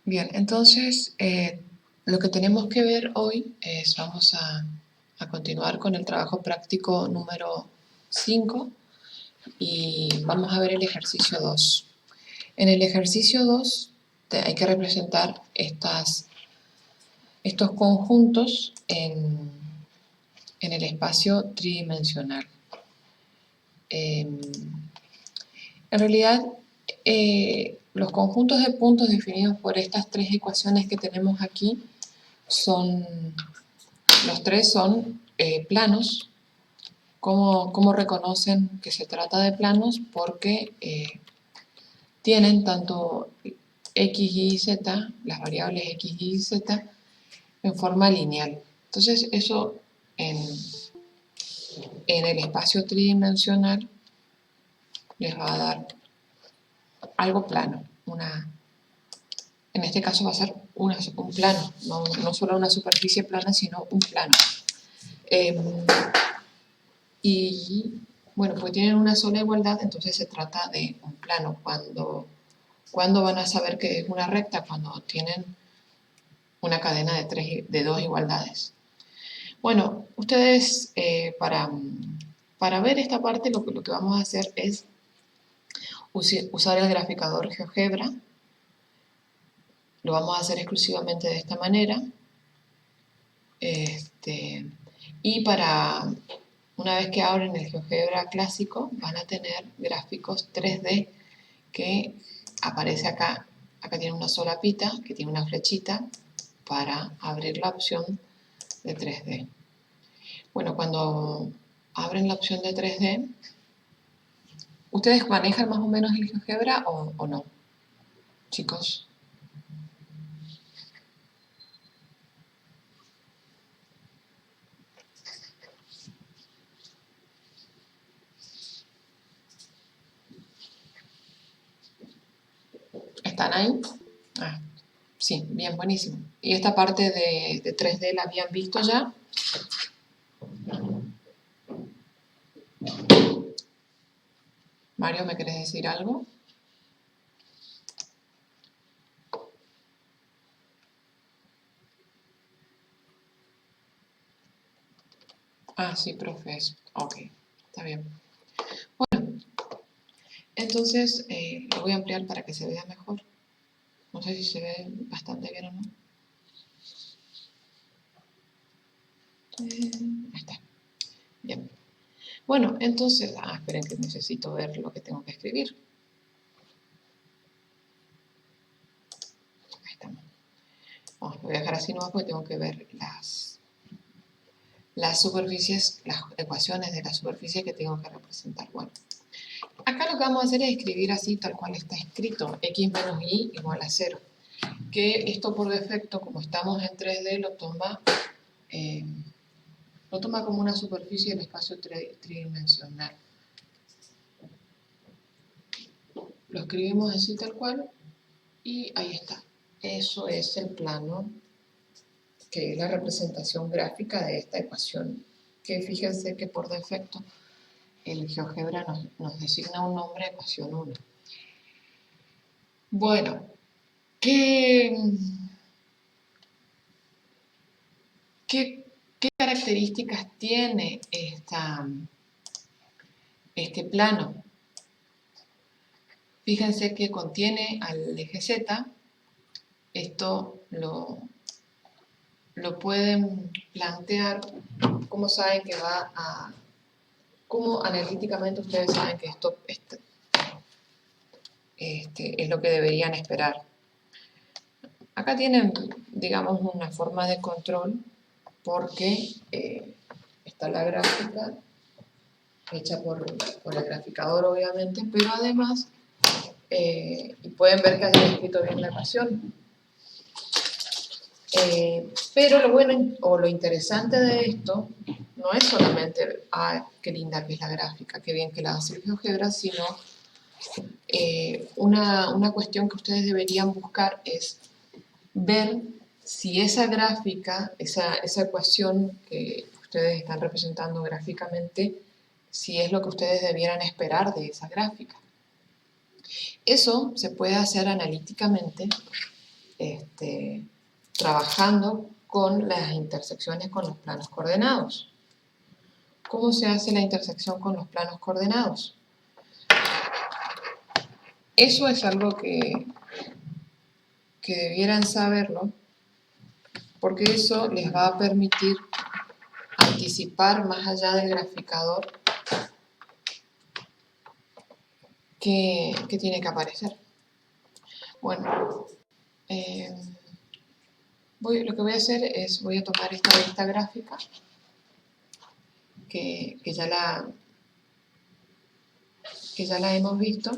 Bien, entonces lo que tenemos que ver hoy es, vamos a continuar con el trabajo práctico número 5 y vamos a ver el ejercicio 2. En el ejercicio 2 hay que representar estos conjuntos en el espacio tridimensional. En realidad, los conjuntos de puntos definidos por estas tres ecuaciones que tenemos aquí los tres son planos. ¿Cómo reconocen que se trata de planos? Porque tienen tanto x, y, z, las variables x, y, z, en forma lineal. Entonces eso en el espacio tridimensional les va a dar algo plano, en este caso va a ser un plano, no solo una superficie plana, sino un plano. Y bueno, pues tienen una sola igualdad, entonces se trata de un plano. ¿Cuándo van a saber que es una recta? Cuando tienen una cadena de dos igualdades. Bueno, ustedes para ver esta parte lo que vamos a hacer es usar el graficador GeoGebra. Lo vamos a hacer exclusivamente de esta manera. Y una vez que abren el GeoGebra clásico, van a tener gráficos 3D que aparece acá. Acá tiene una solapita que tiene una flechita para abrir la opción de 3D. Bueno, cuando abren la opción de 3D, ¿ustedes manejan más o menos el GeoGebra o no, chicos? ¿Están ahí? Ah, sí, bien, buenísimo. ¿Y esta parte de 3D la habían visto ya? Mario, ¿me querés decir algo? Ah, sí, profe. Ok, está bien. Bueno, entonces lo voy a ampliar para que se vea mejor. No sé si se ve bastante bien o no. Ahí está. Bien. Bueno, entonces, esperen que necesito ver lo que tengo que escribir. Ahí estamos. Vamos, lo voy a dejar así nomás porque tengo que ver las superficies, las ecuaciones de la superficie que tengo que representar. Bueno, acá lo que vamos a hacer es escribir así tal cual está escrito, x menos y igual a 0. Que esto por defecto, como estamos en 3D, lo toma como una superficie del espacio tridimensional. Lo escribimos así tal cual y ahí está. Eso es el plano, que es la representación gráfica de esta ecuación, que fíjense que por defecto el GeoGebra nos designa un nombre, ecuación 1. Bueno, ¿qué características tiene este plano? Fíjense que contiene al eje Z. Esto lo pueden plantear. ¿Cómo saben que cómo analíticamente ustedes saben que esto es lo que deberían esperar? Acá tienen, digamos, una forma de control porque está la gráfica hecha por el graficador, obviamente, pero además, y pueden ver que hayan escrito bien la ecuación. Pero lo bueno o lo interesante de esto no es solamente, qué linda que es la gráfica, qué bien que la hace el GeoGebra, sino una cuestión que ustedes deberían buscar es ver si esa gráfica, esa ecuación que ustedes están representando gráficamente, si es lo que ustedes debieran esperar de esa gráfica. Eso se puede hacer analíticamente trabajando con las intersecciones con los planos coordenados. ¿Cómo se hace la intersección con los planos coordenados? Eso es algo que debieran saberlo, porque eso les va a permitir anticipar más allá del graficador que tiene que aparecer. Bueno, lo que voy a hacer es, voy a tomar esta vista gráfica, que ya la hemos visto,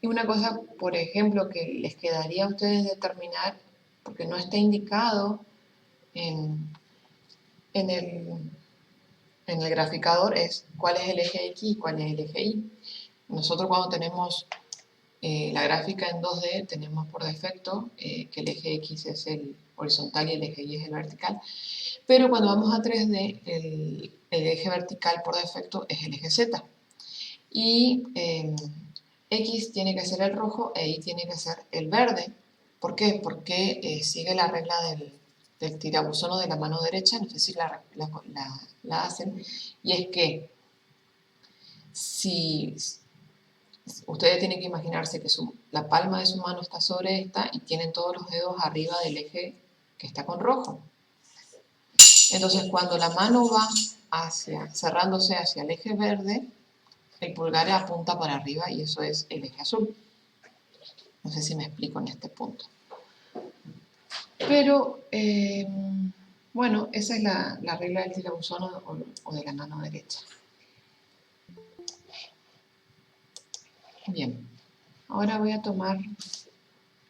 y una cosa, por ejemplo, que les quedaría a ustedes determinar, porque no está indicado en el graficador, es cuál es el eje X y cuál es el eje Y. Nosotros cuando tenemos la gráfica en 2D, tenemos por defecto que el eje X es el horizontal y el eje Y es el vertical, pero cuando vamos a 3D, el eje vertical por defecto es el eje Z. Y X tiene que ser el rojo e Y tiene que ser el verde. ¿Por qué? Porque sigue la regla del tirabuzono de la mano derecha, no sé si la hacen, y es que si ustedes tienen que imaginarse que la palma de su mano está sobre esta y tienen todos los dedos arriba del eje que está con rojo. Entonces, cuando la mano va cerrándose hacia el eje verde, el pulgar apunta para arriba y eso es el eje azul. No sé si me explico en este punto. Pero, bueno, esa es la regla del tirabuzono o de la mano derecha. Bien, ahora voy a tomar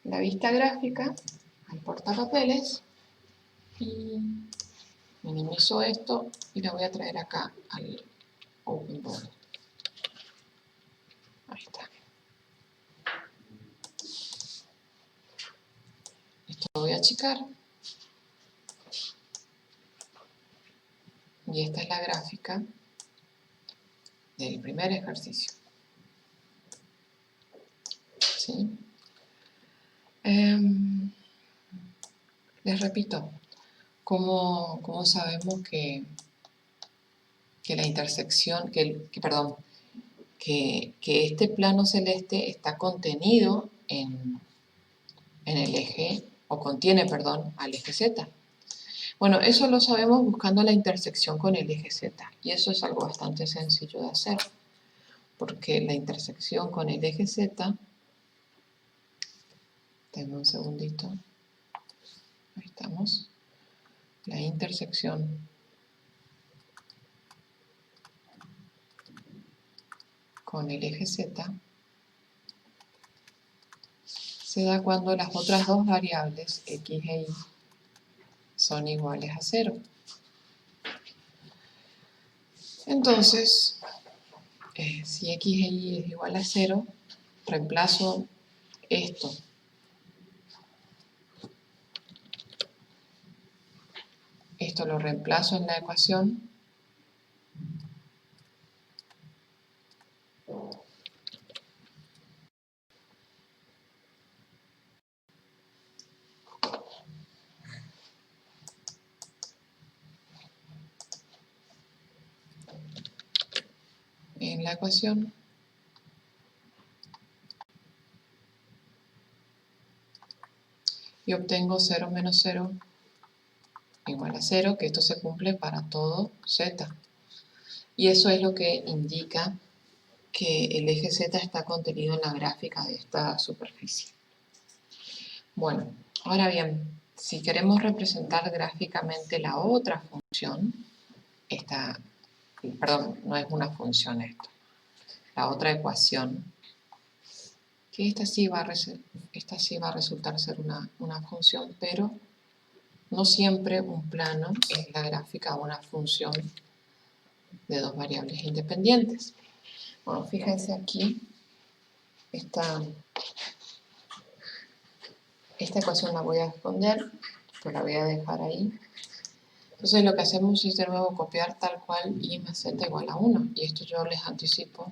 la vista gráfica al portapapeles y minimizo esto y la voy a traer acá al OpenBoard. Ahí está. Esto lo voy a achicar. Y esta es la gráfica del primer ejercicio. ¿Sí? Les repito, ¿cómo sabemos que la intersección, que este plano celeste está contenido en el eje, o contiene, perdón, al eje Z? Bueno, eso lo sabemos buscando la intersección con el eje Z, y eso es algo bastante sencillo de hacer, porque la intersección con el eje Z, denme un segundito, ahí estamos, la intersección con el eje Z se da cuando las otras dos variables, X e Y, son iguales a 0. Entonces, si X e Y es igual a 0, reemplazo esto lo reemplazo en la ecuación y obtengo 0 menos 0 igual a 0, que esto se cumple para todo Z. Y eso es lo que indica que el eje Z está contenido en la gráfica de esta superficie. Bueno, ahora bien, si queremos representar gráficamente la otra función, perdón, no es una función esto, la otra ecuación, que esta sí va a resultar ser una función, pero no siempre un plano es la gráfica de una función de dos variables independientes. Bueno, fíjense aquí, esta ecuación la voy a esconder, pero la voy a dejar ahí. Entonces lo que hacemos es de nuevo copiar tal cual y más z igual a 1. Y esto yo les anticipo,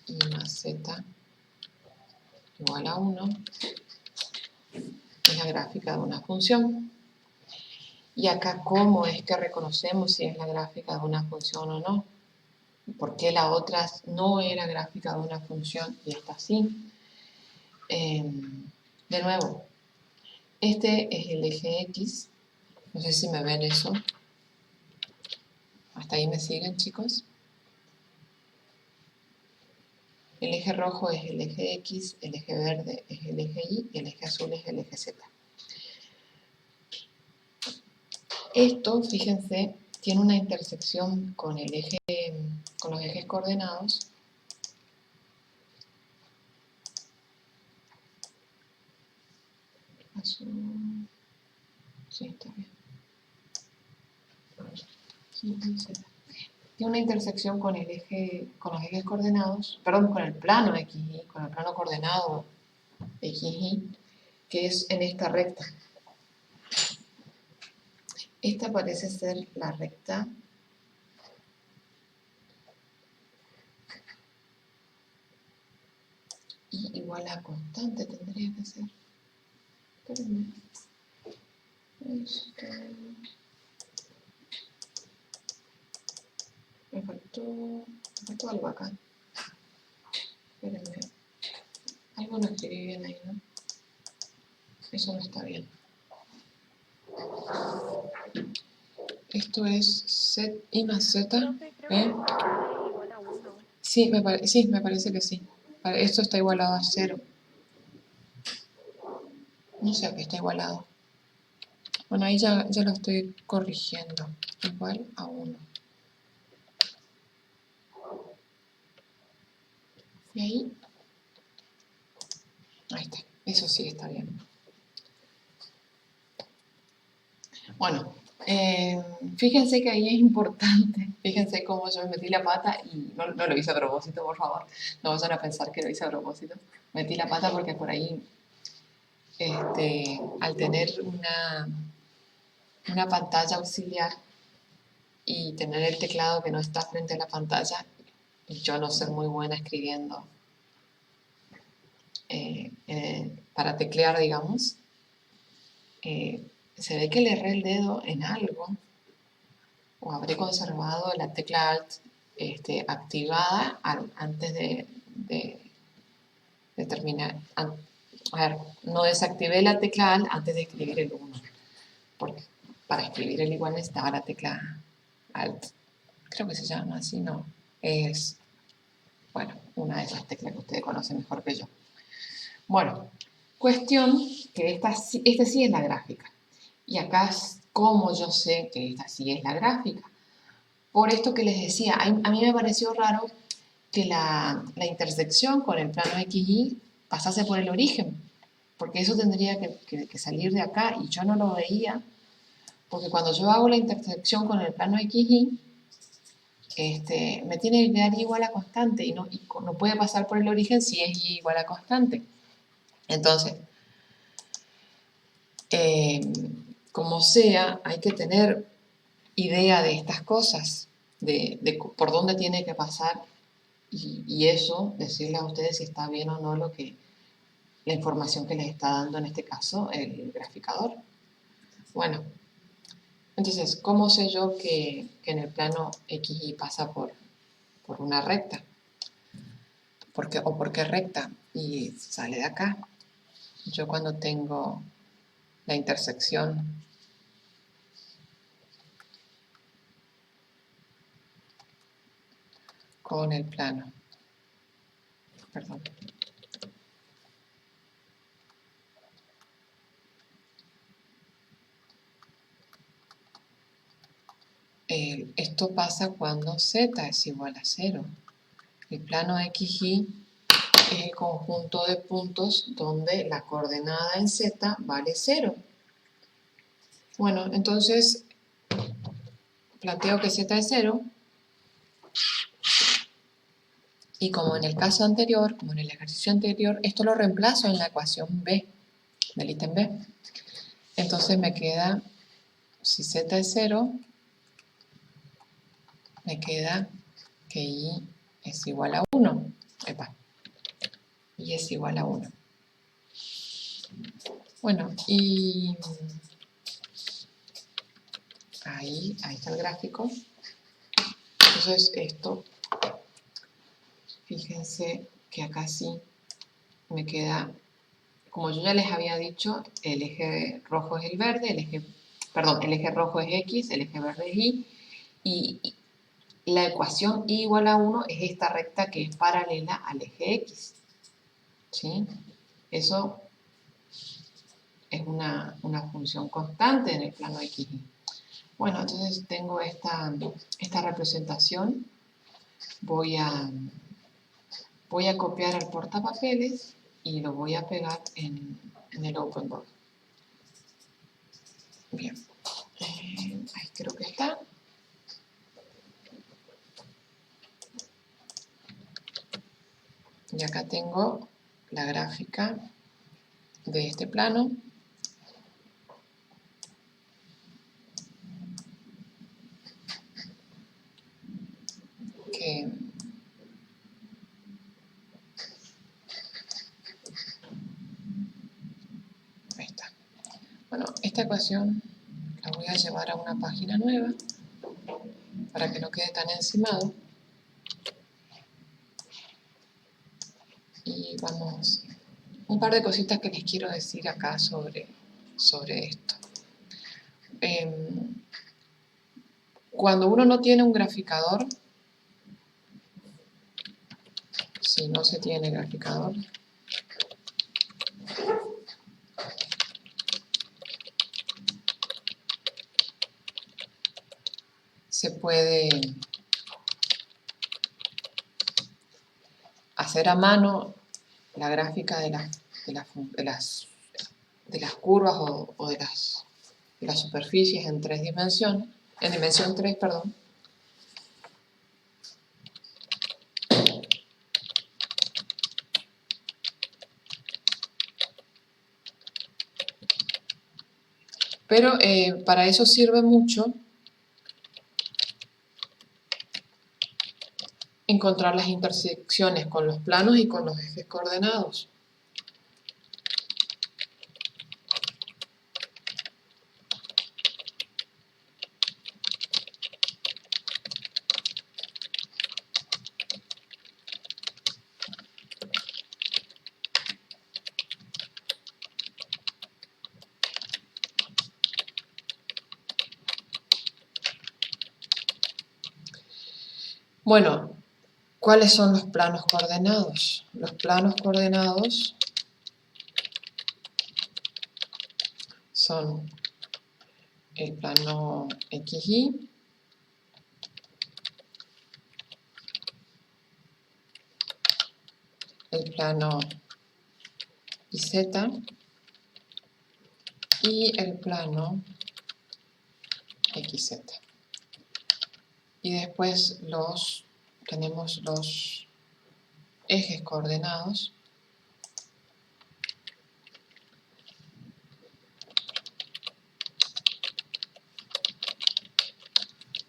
y más z igual a 1. Es la gráfica de una función. Y acá, ¿cómo es que reconocemos si es la gráfica de una función o no? ¿Por qué la otra no era gráfica de una función y esta sí? De nuevo, este es el eje X. No sé si me ven eso. ¿Hasta ahí me siguen, chicos? El eje rojo es el eje X, el eje verde es el eje Y y el eje azul es el eje Z. Esto, fíjense, tiene una intersección con el eje, con los ejes coordenados. Azul. Sí, está bien. Tiene una intersección con el eje, con los ejes coordenados, perdón, con el plano XY, con el plano coordenado XY, que es en esta recta. Esta parece ser la recta y igual a constante tendría que ser. Espérenme. Me faltó algo acá. Espérenme. Algo no escribí bien ahí, ¿no? Eso no está bien. Esto es Z, I más Z. ¿Eh? Sí, me parece que sí. Esto está igualado a 0. No sé a qué está igualado. Bueno, ahí ya lo estoy corrigiendo. Igual a 1. Y ahí está. Eso sí está bien. Bueno, fíjense que ahí es importante. Fíjense cómo yo me metí la pata y no lo hice a propósito, por favor. No vayan a pensar que lo hice a propósito. Metí la pata porque por ahí, al tener una pantalla auxiliar y tener el teclado que no está frente a la pantalla, y yo no soy muy buena escribiendo para teclear, digamos, se ve que le erré el dedo en algo o habré conservado la tecla Alt activada antes de terminar. A ver, no desactivé la tecla Alt antes de escribir el 1, porque para escribir el igual necesitaba la tecla Alt. Creo que se llama así, ¿no? Es, bueno, una de esas teclas que ustedes conocen mejor que yo. Bueno, cuestión que esta sí es la gráfica. Y acá, ¿cómo yo sé que esta sí es la gráfica? Por esto que les decía, a mí me pareció raro que la intersección con el plano XY pasase por el origen, porque eso tendría que salir de acá y yo no lo veía, porque cuando yo hago la intersección con el plano XY, me tiene que dar y igual a constante y no puede pasar por el origen si es y igual a constante. Entonces, como sea, hay que tener idea de estas cosas, de por dónde tiene que pasar y eso, decirle a ustedes si está bien o no la información que les está dando en este caso el graficador. Bueno, entonces, ¿cómo sé yo que en el plano XY pasa por una recta? ¿O por qué recta? Y sale de acá. Yo cuando tengo la intersección con el plano, perdón, esto pasa cuando z es igual a 0. El plano XY es el conjunto de puntos donde la coordenada en z vale 0. Bueno, entonces planteo que z es 0 y como en el caso anterior, como en el ejercicio anterior, esto lo reemplazo en la ecuación B, del ítem B. Entonces me queda, si z es 0, me queda que y es igual a 1. Epa, y es igual a 1. Bueno, y ahí está el gráfico. Entonces esto, fíjense que acá sí me queda, como yo ya les había dicho, el eje rojo es el verde, el eje rojo es X, el eje verde es Y, y la ecuación Y igual a 1 es esta recta que es paralela al eje X, ¿sí? Eso es una función constante en el plano XY. Bueno, entonces tengo esta representación. Voy a copiar el portapapeles y lo voy a pegar en el OpenBoard. Bien, ahí creo que está. Y acá tengo la gráfica de este plano. Que ahí está. Bueno, esta ecuación la voy a llevar a una página nueva para que no quede tan encimado. Y vamos, un par de cositas que les quiero decir acá sobre esto. Cuando uno no tiene un graficador, si no se tiene graficador, se puede hacer a mano la gráfica de las curvas o de las superficies en dimensión 3, perdón. Pero para eso sirve mucho encontrar las intersecciones con los planos y con los ejes coordenados. Bueno, ¿cuáles son los planos coordenados? Los planos coordenados son el plano XY, el plano YZ y el plano XZ. Y después tenemos los ejes coordenados,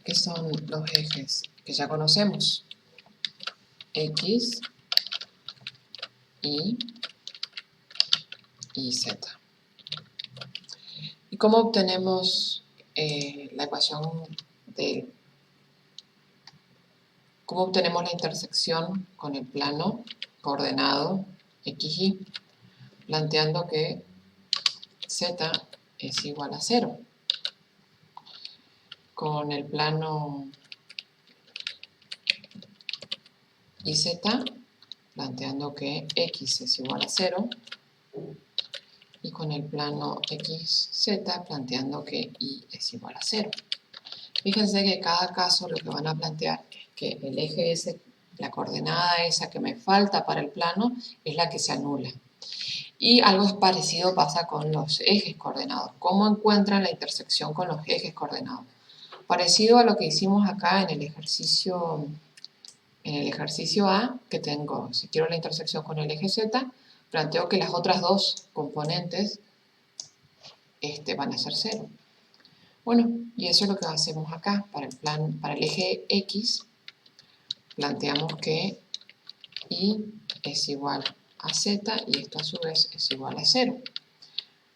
que son los ejes que ya conocemos: X, Y y Z. ¿Y cómo obtenemos la ecuación cómo obtenemos la intersección con el plano coordenado XY? Planteando que Z es igual a 0. Con el plano YZ, planteando que X es igual a 0. Y con el plano XZ, planteando que Y es igual a 0. Fíjense que en cada caso lo que van a plantear es que el eje S, la coordenada esa que me falta para el plano, es la que se anula. Y algo parecido pasa con los ejes coordenados. ¿Cómo encuentran la intersección con los ejes coordenados? Parecido a lo que hicimos acá en el ejercicio A, que tengo, si quiero la intersección con el eje Z, planteo que las otras dos componentes van a ser 0. Bueno, y eso es lo que hacemos acá. Para el eje X, planteamos que Y es igual a Z y esto a su vez es igual a 0.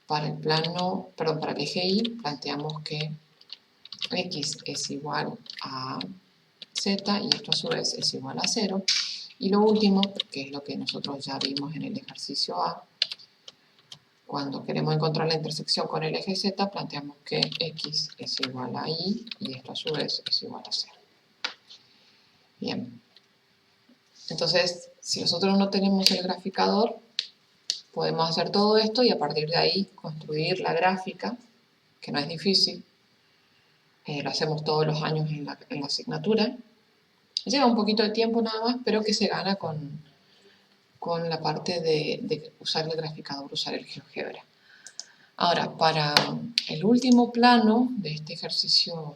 Para el plano, perdón, para el eje Y planteamos que X es igual a Z y esto a su vez es igual a 0. Y lo último, que es lo que nosotros ya vimos en el ejercicio A, cuando queremos encontrar la intersección con el eje Z, planteamos que X es igual a Y y esto a su vez es igual a 0. Bien. Entonces, si nosotros no tenemos el graficador, podemos hacer todo esto y a partir de ahí construir la gráfica, que no es difícil. Lo hacemos todos los años en la asignatura. Lleva un poquito de tiempo nada más, pero que se gana con la parte de usar el graficador, usar el GeoGebra. Ahora, para el último plano de este ejercicio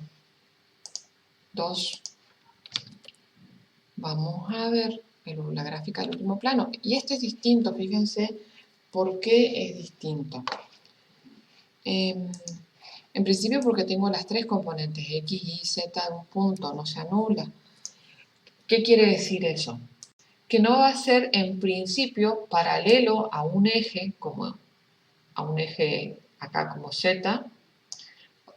2, vamos a ver la gráfica del último plano. Y este es distinto, fíjense, ¿por qué es distinto? En principio porque tengo las tres componentes, X, Y, Z en un punto, no se anula. ¿Qué quiere decir eso? Que no va a ser en principio paralelo a un eje, como a un eje acá como Z,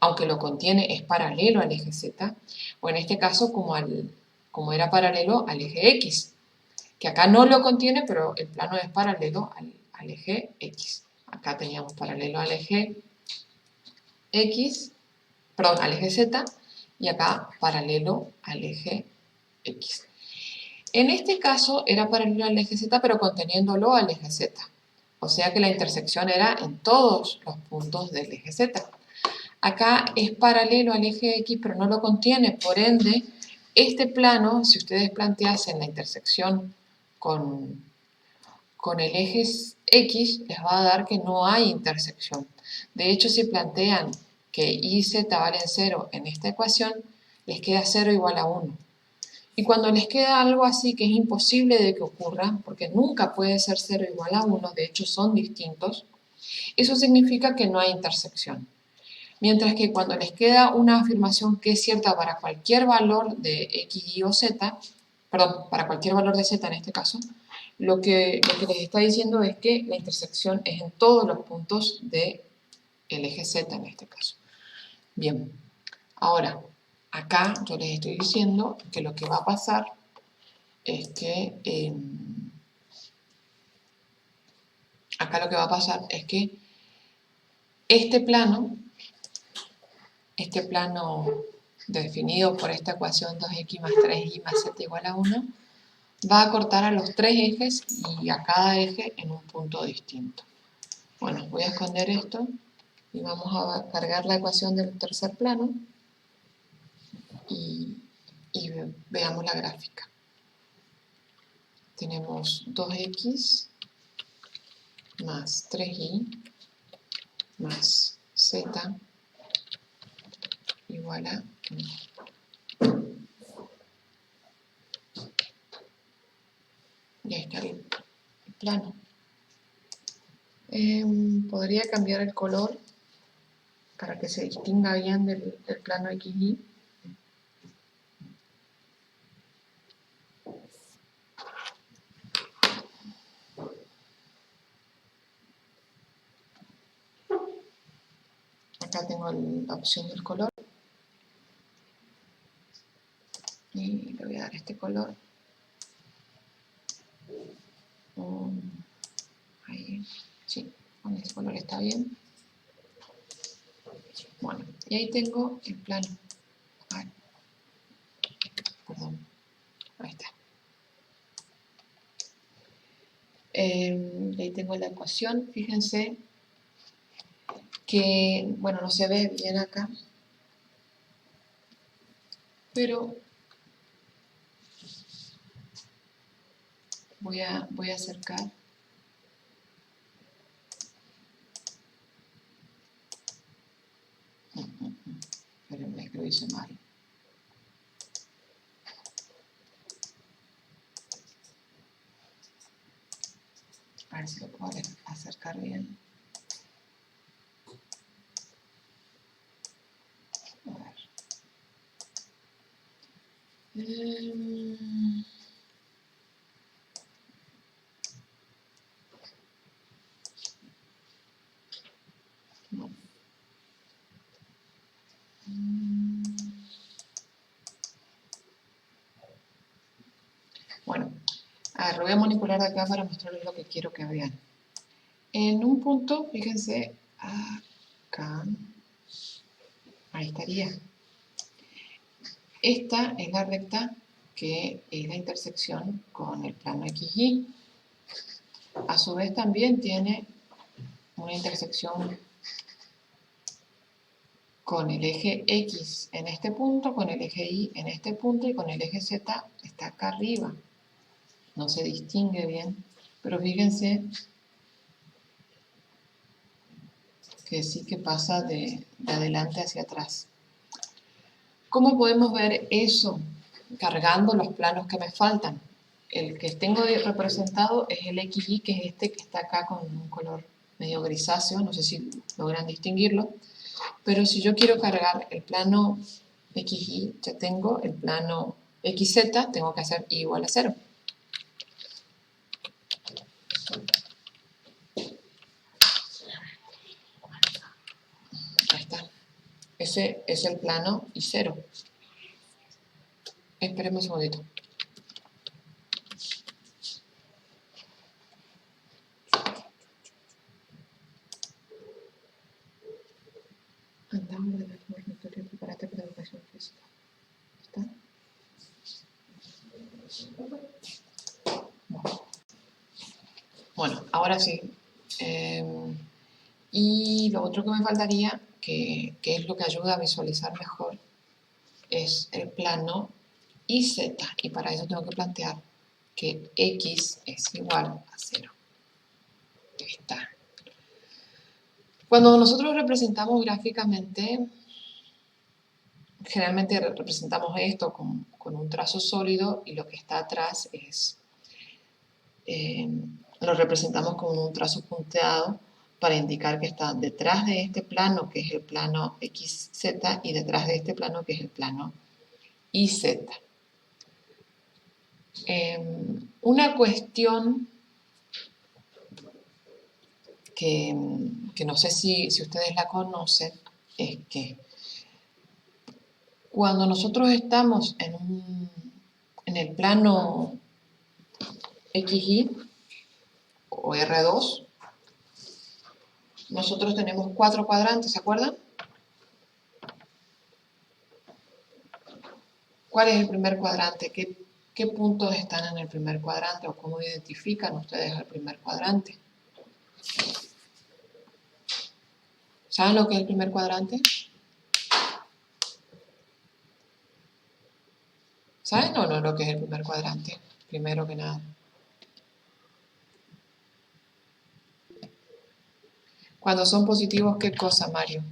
aunque lo contiene, es paralelo al eje Z, o en este caso como era paralelo al eje X, que acá no lo contiene, pero el plano es paralelo al eje X. Acá teníamos paralelo al eje X, perdón, al eje Z, y acá paralelo al eje X. En este caso era paralelo al eje Z, pero conteniéndolo al eje Z. O sea que la intersección era en todos los puntos del eje Z. Acá es paralelo al eje X, pero no lo contiene. Por ende, este plano, si ustedes planteasen la intersección con el eje X, les va a dar que no hay intersección. De hecho, si plantean que Y y Z valen 0 en esta ecuación, les queda 0 igual a 1. Y cuando les queda algo así que es imposible de que ocurra, porque nunca puede ser 0 igual a 1, de hecho son distintos, eso significa que no hay intersección. Mientras que cuando les queda una afirmación que es cierta para cualquier valor de X, Y o Z, perdón, para cualquier valor de Z en este caso, lo que les está diciendo es que la intersección es en todos los puntos del eje Z en este caso. Bien, ahora, acá yo les estoy diciendo que lo que va a pasar es que este plano definido por esta ecuación 2x más 3y más z igual a 1 va a cortar a los tres ejes y a cada eje en un punto distinto. Bueno, voy a esconder esto y vamos a cargar la ecuación del tercer plano y veamos la gráfica. Tenemos 2x más 3y más z igual a 1. Y ahí está el plano. Podría cambiar el color para que se distinga bien del plano XY. Acá tengo la opción del color. Y le voy a dar este color. Ahí, sí, con ese color está bien. Bueno, y ahí tengo el plano. Ay, perdón, ahí está. Ahí tengo la ecuación, fíjense que, bueno, no se ve bien acá, pero voy a acercar. Espérenme, que lo hice mal. A ver si lo puedo acercar bien. A ver. ver, lo voy a manipular de acá para mostrarles lo que quiero que vean. En un punto, fíjense, acá, ahí estaría. Esta es la recta que es la intersección con el plano XY. A su vez también tiene una intersección con el eje X en este punto, con el eje Y en este punto y con el eje Z está acá arriba. No se distingue bien, pero fíjense que sí que pasa de adelante hacia atrás. ¿Cómo podemos ver eso cargando los planos que me faltan? El que tengo representado es el XY, que es este que está acá con un color medio grisáceo, no sé si logran distinguirlo, pero si yo quiero cargar el plano XY, ya tengo el plano XZ, tengo que hacer Y igual a 0. Ahí está. Ese es el plano Y0. Espérenme un segundito. Anda, ordenar tu dormitorio, prepárate para la educación física. ¿Está? Bueno, ahora sí. Y lo otro que me faltaría, que es lo que ayuda a visualizar mejor, es el plano YZ. Y para eso tengo que plantear que X es igual a 0. Ahí está. Cuando nosotros representamos gráficamente, generalmente representamos esto con un trazo sólido y lo que está atrás es, lo representamos con un trazo punteado para indicar que está detrás de este plano, que es el plano XZ, y detrás de este plano, que es el plano YZ. Una cuestión que no sé si ustedes la conocen es que cuando nosotros estamos en el plano XY o R2, nosotros tenemos 4 cuadrantes, ¿se acuerdan? ¿Cuál es el primer cuadrante? ¿Qué puntos están en el primer cuadrante o cómo identifican ustedes el primer cuadrante? ¿Saben lo que es el primer cuadrante? ¿Saben o no lo que es el primer cuadrante? Primero que nada. Cuando son positivos, ¿qué cosa, Mario?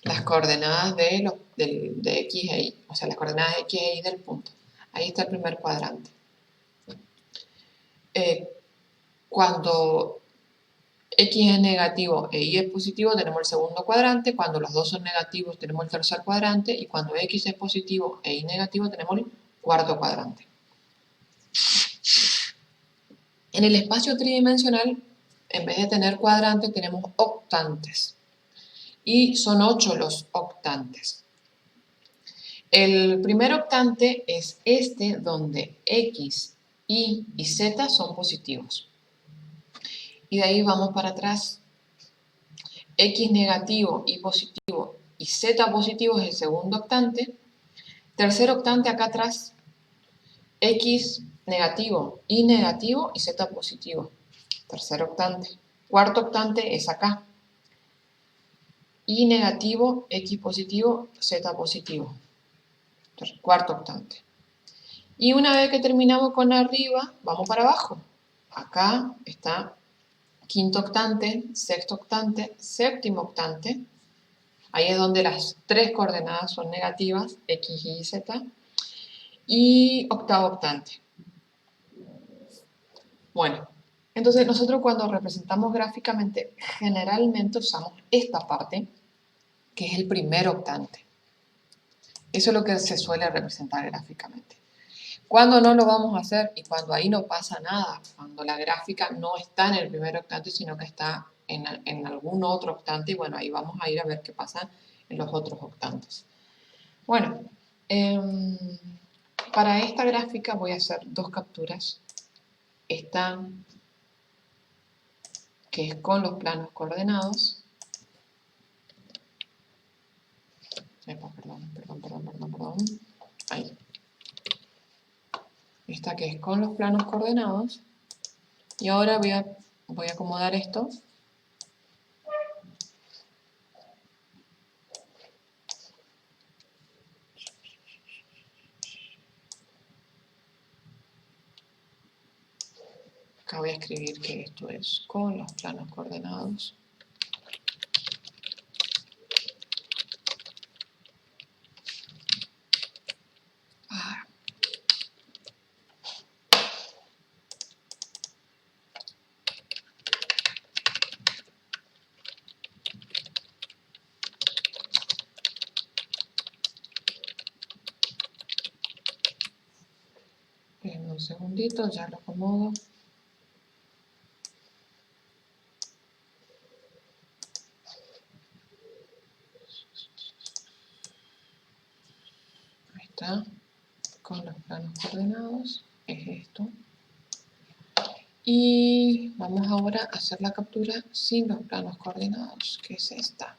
Las coordenadas de X e Y, o sea, las coordenadas de X e Y del punto. Ahí está el primer cuadrante. Cuando X es negativo e Y es positivo, tenemos el segundo cuadrante. Cuando los dos son negativos, tenemos el tercer cuadrante. Y cuando X es positivo e Y negativo, tenemos el cuarto cuadrante. En el espacio tridimensional, en vez de tener cuadrantes, tenemos octantes. Y son 8 los octantes. El primer octante es este, donde X, Y y Z son positivos. Y de ahí vamos para atrás. X negativo, Y positivo y Z positivo es el segundo octante. Tercer octante acá atrás, X negativo, Y negativo y Z positivo. Tercer octante. Cuarto octante es acá. Y negativo, X positivo, Z positivo. Cuarto octante. Y una vez que terminamos con arriba, vamos para abajo. Acá está quinto octante, sexto octante, séptimo octante. Ahí es donde las 3 coordenadas son negativas, X, Y, Z. Y octavo octante. Bueno, entonces nosotros cuando representamos gráficamente, generalmente usamos esta parte, que es el primer octante. Eso es lo que se suele representar gráficamente. Cuando no lo vamos a hacer y cuando ahí no pasa nada, cuando la gráfica no está en el primer octante, sino que está en algún otro octante y bueno, ahí vamos a ir a ver qué pasa en los otros octantes. Bueno, para esta gráfica voy a hacer dos capturas. Esta que es con los planos coordenados. Perdón. Ahí. Esta que es con los planos coordenados. Y ahora voy a acomodar esto. Acá voy a escribir que esto es con los planos coordenados. En un segundito, ya lo acomodo. Ahí está. Con los planos coordenados. Es esto. Y vamos ahora a hacer la captura sin los planos coordenados, que es esta.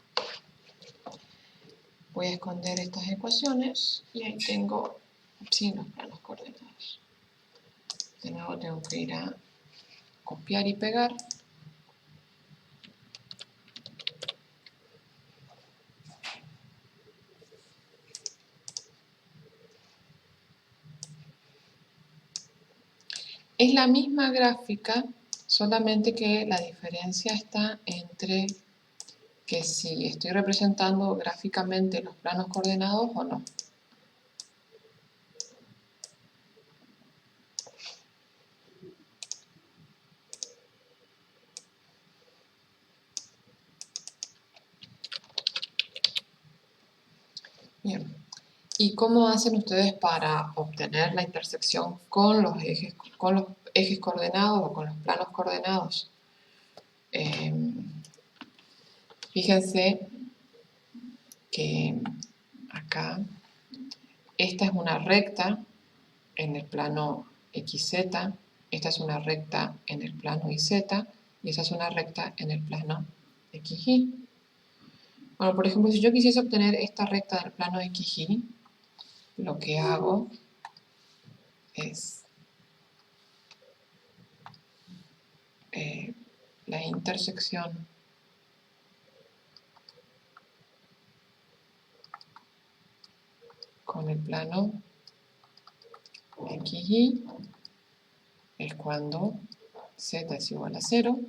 Voy a esconder estas ecuaciones y ahí tengo sin los planos coordenados. De nuevo tengo que ir a copiar y pegar. Es la misma gráfica, solamente que la diferencia está entre que si estoy representando gráficamente los planos coordenados o no. Bien. ¿Y cómo hacen ustedes para obtener la intersección con los ejes coordenados o con los planos coordenados? Fíjense que acá esta es una recta en el plano XZ, esta es una recta en el plano YZ y esta es una recta en el plano XY. Bueno, por ejemplo, si yo quisiese obtener esta recta del plano XY, lo que hago es la intersección con el plano XY es cuando z es igual a 0,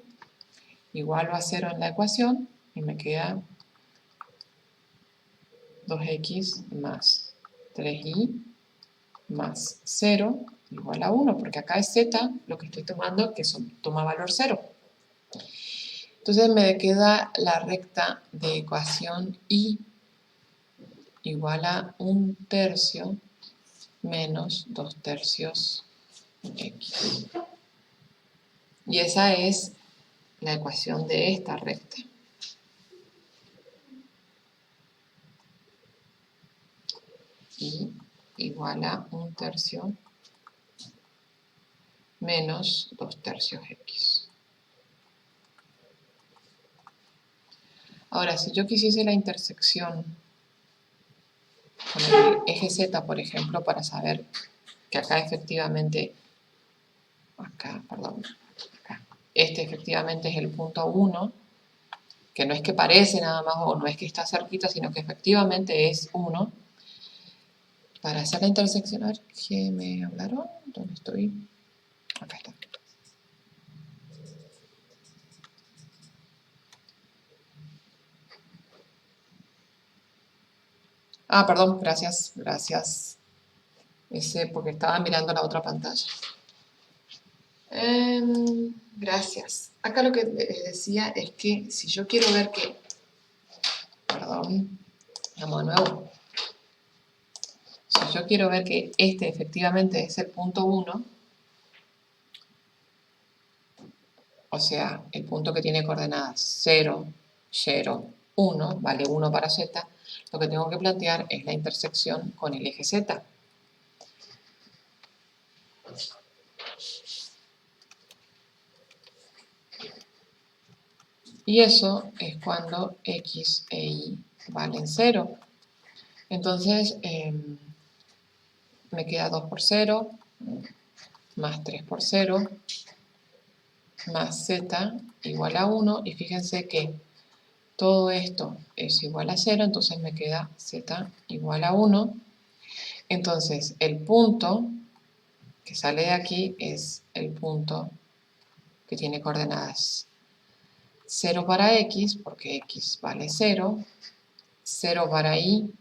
igualo a 0 en la ecuación y me queda 2x más 3y más 0 igual a 1, porque acá es z lo que estoy tomando, que toma valor 0. Entonces me queda la recta de ecuación y igual a 1/3 menos 2/3 x. Y esa es la ecuación de esta recta. Y igual a 1/3 menos 2/3 x. Ahora, si yo quisiese la intersección con el eje Z, por ejemplo, para saber que acá efectivamente, este efectivamente es el punto 1, que no es que parece nada más o no es que está cerquita, sino que efectivamente es 1. Para hacer la intersección, a ver, ¿qué me hablaron? ¿Dónde estoy? Acá está. Ah, perdón, gracias. Porque estaba mirando la otra pantalla. Gracias. Acá lo que les decía es que si yo quiero ver que... Perdón, vamos de nuevo. Si yo quiero ver que este efectivamente es el punto 1, o sea, el punto que tiene coordenadas 0, 0, 1, vale 1 para z, lo que tengo que plantear es la intersección con el eje z. Y eso es cuando x e y valen 0. Entonces, me queda 2 por 0, más 3 por 0, más z igual a 1. Y fíjense que todo esto es igual a 0, entonces me queda z igual a 1. Entonces, el punto que sale de aquí es el punto que tiene coordenadas 0 para x, porque x vale 0, 0 para y,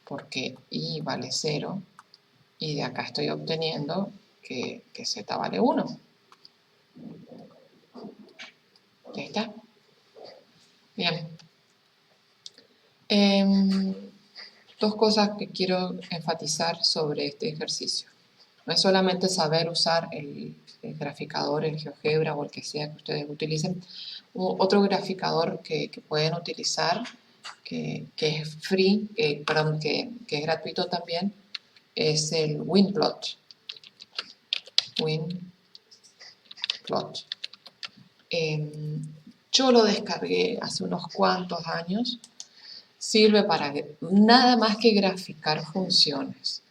porque y vale 0, y de acá estoy obteniendo que z vale 1. Ya está. Bien. Dos cosas que quiero enfatizar sobre este ejercicio. No es solamente saber usar el graficador, el GeoGebra o el que sea que ustedes utilicen. Otro graficador que pueden utilizar, que es free, que es gratuito también, es el WinPlot. WinPlot. Yo lo descargué hace unos cuantos años. Sirve para nada más que graficar funciones.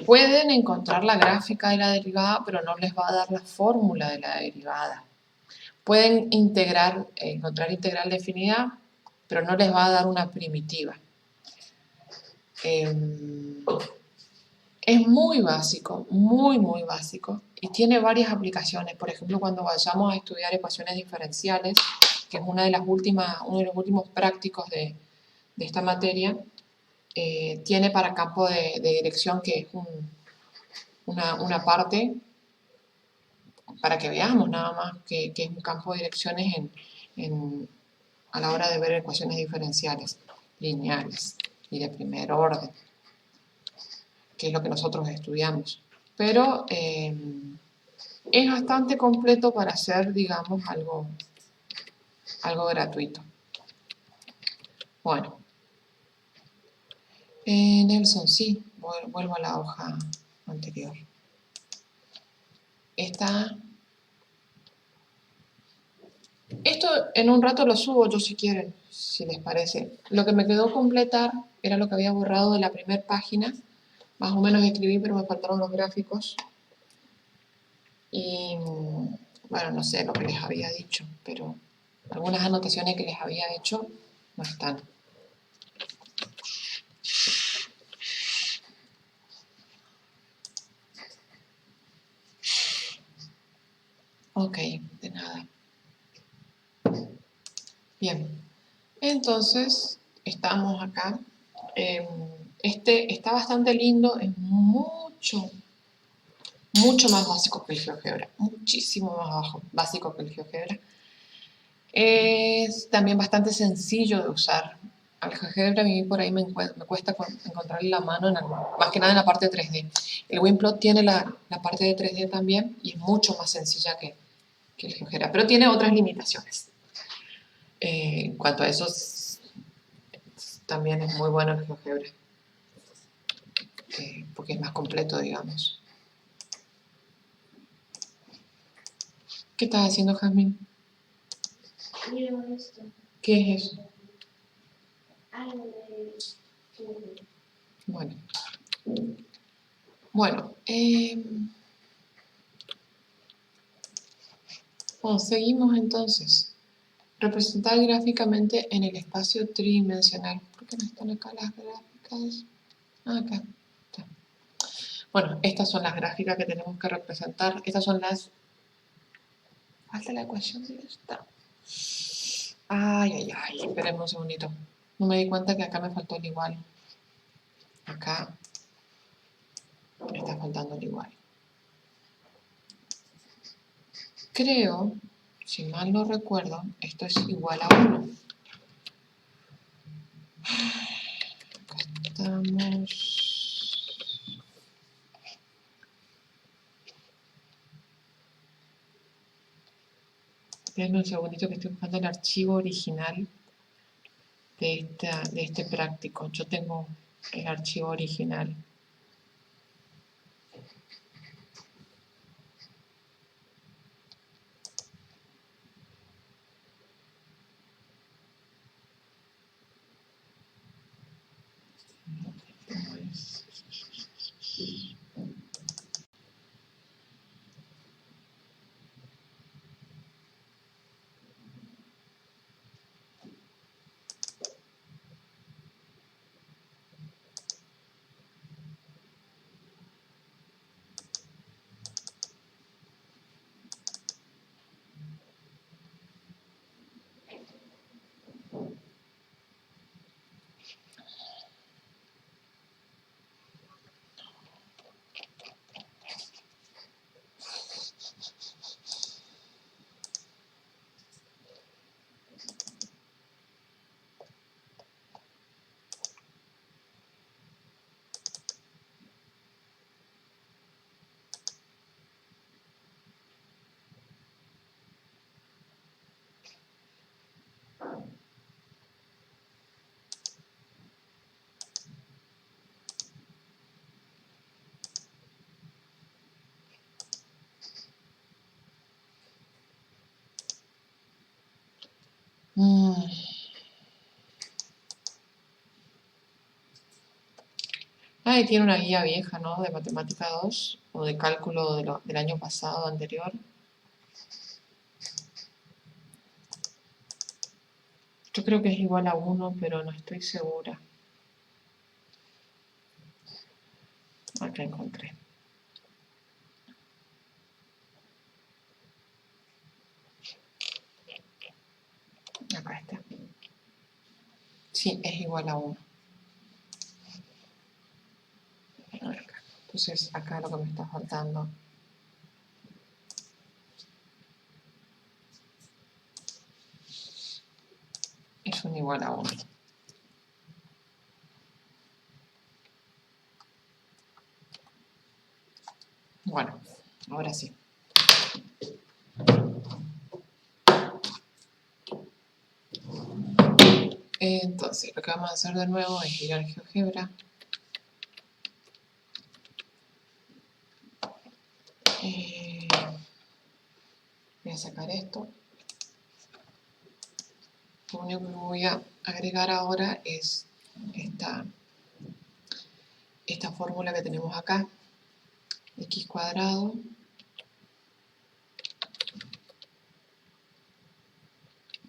Pueden encontrar la gráfica de la derivada, pero no les va a dar la fórmula de la derivada. Pueden encontrar integral definida, pero no les va a dar una primitiva. Es muy básico, muy básico, y tiene varias aplicaciones. Por ejemplo, cuando vayamos a estudiar ecuaciones diferenciales, que es uno de los últimos prácticos de esta materia, tiene para campo de dirección, que es una parte, para que veamos nada más que es un campo de direcciones a la hora de ver ecuaciones diferenciales, lineales y de primer orden, que es lo que nosotros estudiamos. Pero es bastante completo para hacer, digamos, algo gratuito. Bueno, Nelson, sí, vuelvo a la hoja anterior. Esto en un rato lo subo yo si quieren, si les parece. Lo que me quedó completar era lo que había borrado de la primera página. Más o menos escribí, pero me faltaron los gráficos. Y bueno, no sé lo que les había dicho, pero algunas anotaciones que les había hecho no están. Ok, de nada. Bien, entonces estamos acá. Este está bastante lindo, es mucho más básico que el GeoGebra, muchísimo más básico que el GeoGebra. Es también bastante sencillo de usar. Al GeoGebra a mí por ahí me cuesta encontrarle la mano, más que nada en la parte 3D. El WinPlot tiene la parte de 3D también y es mucho más sencilla que el GeoGebra, pero tiene otras limitaciones. En cuanto a eso, también es muy bueno el GeoGebra, porque es más completo, digamos. ¿Qué estás haciendo, Jazmín? Miro esto. ¿Qué es eso? Algo de... Bueno, seguimos entonces. Representar gráficamente en el espacio tridimensional. ¿Por qué no están acá las gráficas? Acá está. Bueno, estas son las gráficas que tenemos que representar. Estas son las... Falta la ecuación de esta. Ay, esperemos un segundito. No me di cuenta que acá me faltó el igual. Acá está faltando el igual. Creo, si mal no recuerdo, esto es igual a 1. Acá estamos. Denme un segundito que estoy buscando el archivo original de este práctico. Yo tengo el archivo original. Ahí tiene una guía vieja, ¿no? De matemática 2 o de cálculo del año pasado, anterior. Yo creo que es igual a 1, pero no estoy segura. Acá encontré. Acá está. Sí, es igual a 1. Entonces, acá lo que me está faltando es un igual a 1. Bueno, ahora sí. Entonces, lo que vamos a hacer de nuevo es ir al GeoGebra. Voy a sacar esto. Lo único que voy a agregar ahora es esta fórmula que tenemos acá. X cuadrado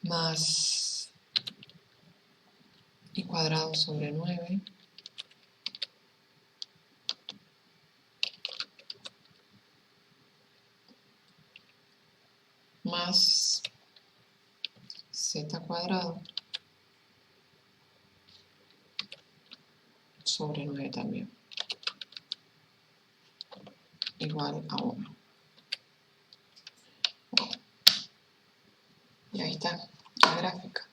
más y cuadrado sobre 9 más z cuadrado sobre 9 también, igual a 1. Y ahí está la gráfica.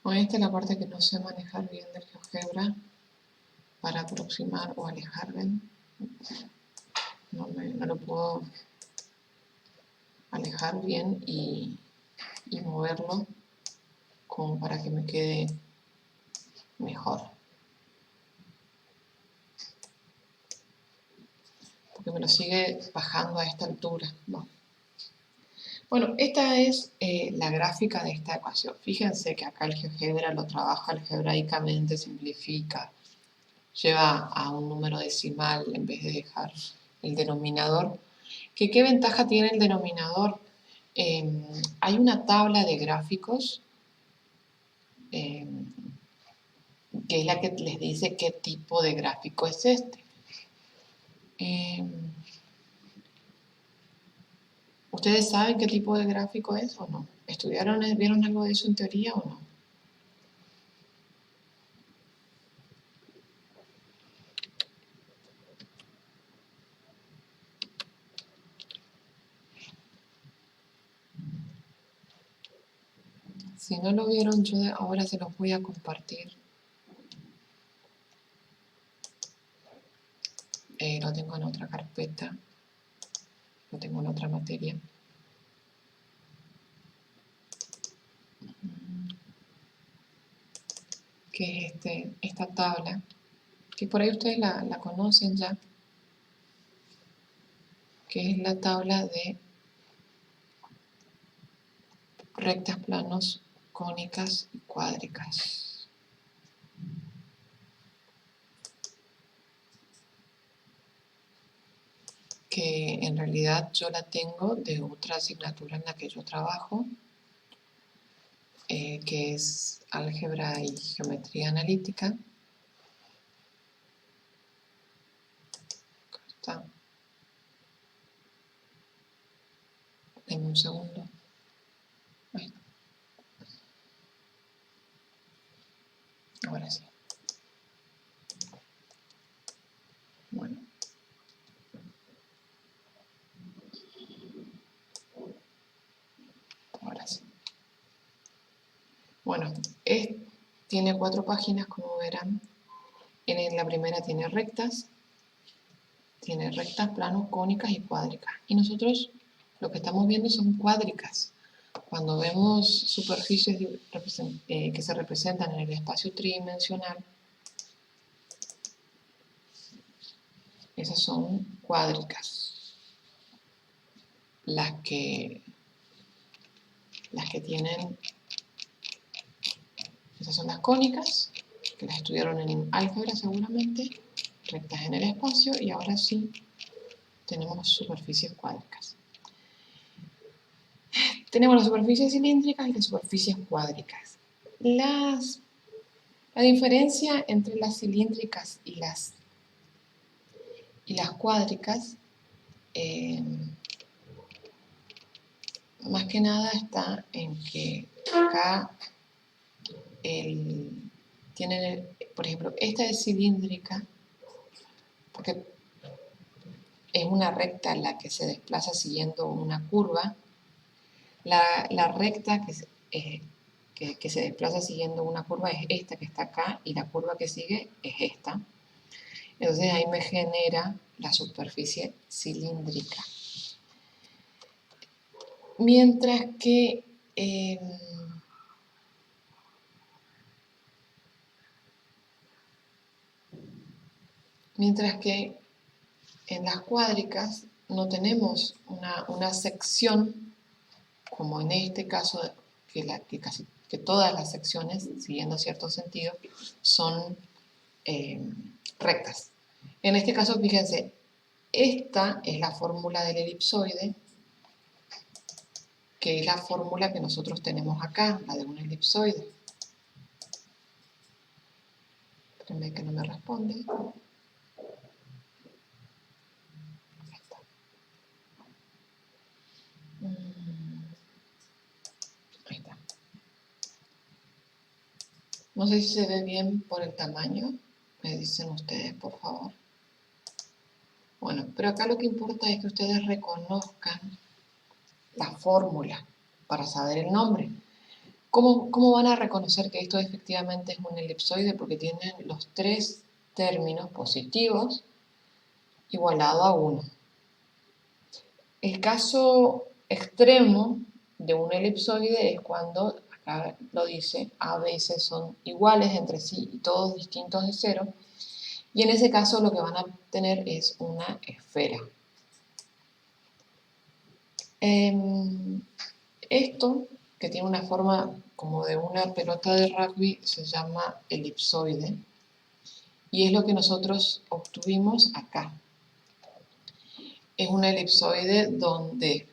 Bueno, esta es la parte que no sé manejar bien del GeoGebra para aproximar o alejar, ¿ven? No lo puedo alejar bien y moverlo como para que me quede mejor. Porque me lo sigue bajando a esta altura. No. Bueno, esta es la gráfica de esta ecuación. Fíjense que acá el GeoGebra lo trabaja algebraicamente, simplifica, lleva a un número decimal en vez de dejar el denominador. ¿Qué ventaja tiene el denominador? Hay una tabla de gráficos que es la que les dice qué tipo de gráfico es este. ¿Ustedes saben qué tipo de gráfico es o no? ¿Vieron algo de eso en teoría o no? Si no lo vieron, yo ahora se los voy a compartir. Lo tengo en otra carpeta, lo tengo en otra materia. Que es esta tabla, que por ahí ustedes la conocen ya, que es la tabla de rectas, planos, cónicas y cuádricas. Que en realidad yo la tengo de otra asignatura en la que yo trabajo, que es álgebra y geometría analítica. Acá está. Denme un segundo. Ahí. Ahora sí. Bueno. Ahora sí. Bueno, tiene 4 páginas, como verán. En la primera tiene rectas, planos, cónicas y cuádricas. Y nosotros lo que estamos viendo son cuádricas. Cuando vemos superficies que se representan en el espacio tridimensional, esas son cuádricas. Las que tienen, esas son las cónicas, que las estudiaron en álgebra seguramente, rectas en el espacio, y ahora sí tenemos superficies cuádricas. Tenemos las superficies cilíndricas y las superficies cuádricas. La diferencia entre las cilíndricas y las cuádricas, más que nada está en que acá tienen, por ejemplo, esta es cilíndrica porque es una recta la que se desplaza siguiendo una curva. La recta que se desplaza siguiendo una curva es esta que está acá, y la curva que sigue es esta. Entonces ahí me genera la superficie cilíndrica. Mientras que en las cuádricas no tenemos una sección, como en este caso, que todas las secciones, siguiendo cierto sentido, son rectas. En este caso, fíjense, esta es la fórmula del elipsoide, que es la fórmula que nosotros tenemos acá, la de un elipsoide. Espérenme que no me responde. Ahí está. Ahí está. No sé si se ve bien por el tamaño. Me dicen ustedes, por favor. Bueno, pero acá lo que importa es que ustedes reconozcan la fórmula para saber el nombre. ¿Cómo van a reconocer que esto efectivamente es un elipsoide? Porque tienen los 3 términos positivos igualado a 1. El caso extremo de un elipsoide es cuando, acá lo dice, A, B y C son iguales entre sí y todos distintos de 0. Y en ese caso lo que van a tener es una esfera. Esto, que tiene una forma como de una pelota de rugby, se llama elipsoide. Y es lo que nosotros obtuvimos acá. Es un elipsoide donde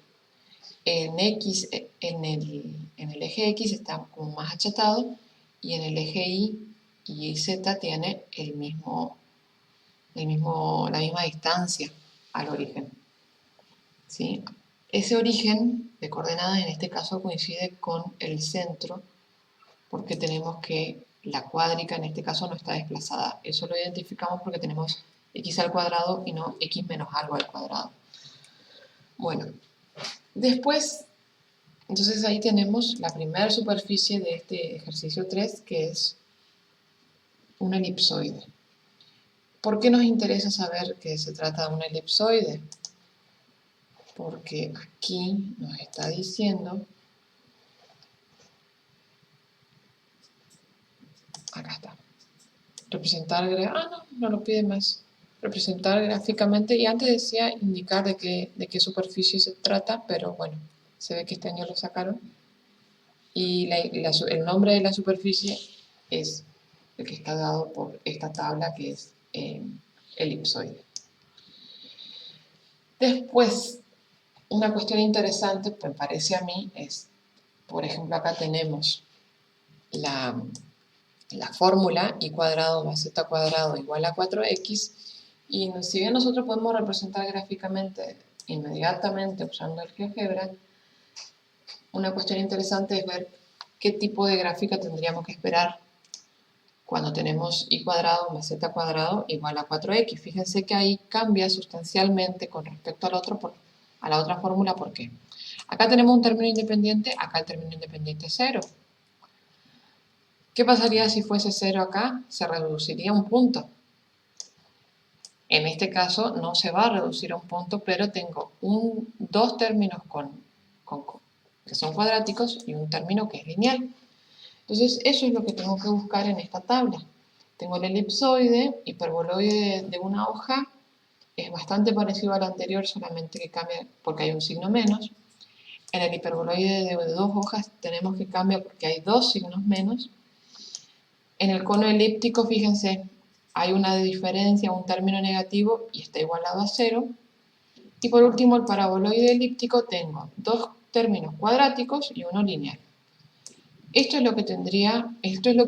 en el eje X está como más achatado, y en el eje Y y Z tiene la misma distancia al origen. ¿Sí? Ese origen de coordenadas en este caso coincide con el centro, porque tenemos que la cuádrica en este caso no está desplazada. Eso lo identificamos porque tenemos x al cuadrado y no x menos algo al cuadrado. Bueno, después Entonces ahí tenemos la primera superficie de este ejercicio 3, que es un elipsoide. ¿Por qué nos interesa saber que se trata de un elipsoide? Porque aquí nos está diciendo, acá está, representar, no lo pide más, representar gráficamente, y antes decía indicar de qué superficie se trata, pero bueno, se ve que este año lo sacaron, y el nombre de la superficie es el que está dado por esta tabla, que es elipsoide. Después, una cuestión interesante, me parece a mí, es, por ejemplo, acá tenemos la fórmula y cuadrado más z cuadrado igual a 4x, y si bien nosotros podemos representar gráficamente inmediatamente usando el GeoGebra, una cuestión interesante es ver qué tipo de gráfica tendríamos que esperar cuando tenemos y cuadrado más z cuadrado igual a 4x. Fíjense que ahí cambia sustancialmente con respecto a la otra fórmula. ¿Por qué? Acá tenemos un término independiente, acá el término independiente es 0. ¿Qué pasaría si fuese 0 acá? Se reduciría a un punto. En este caso no se va a reducir a un punto, pero tengo dos términos que son cuadráticos y un término que es lineal. Entonces eso es lo que tengo que buscar en esta tabla. Tengo el elipsoide, hiperboloide de una hoja, es bastante parecido al anterior, solamente que cambia porque hay un signo menos. En el hiperboloide de dos hojas tenemos que cambiar porque hay dos signos menos. En el cono elíptico, fíjense, hay una diferencia, un término negativo y está igualado a 0. Y por último, el paraboloide elíptico, tengo dos términos cuadráticos y uno lineal. Esto es lo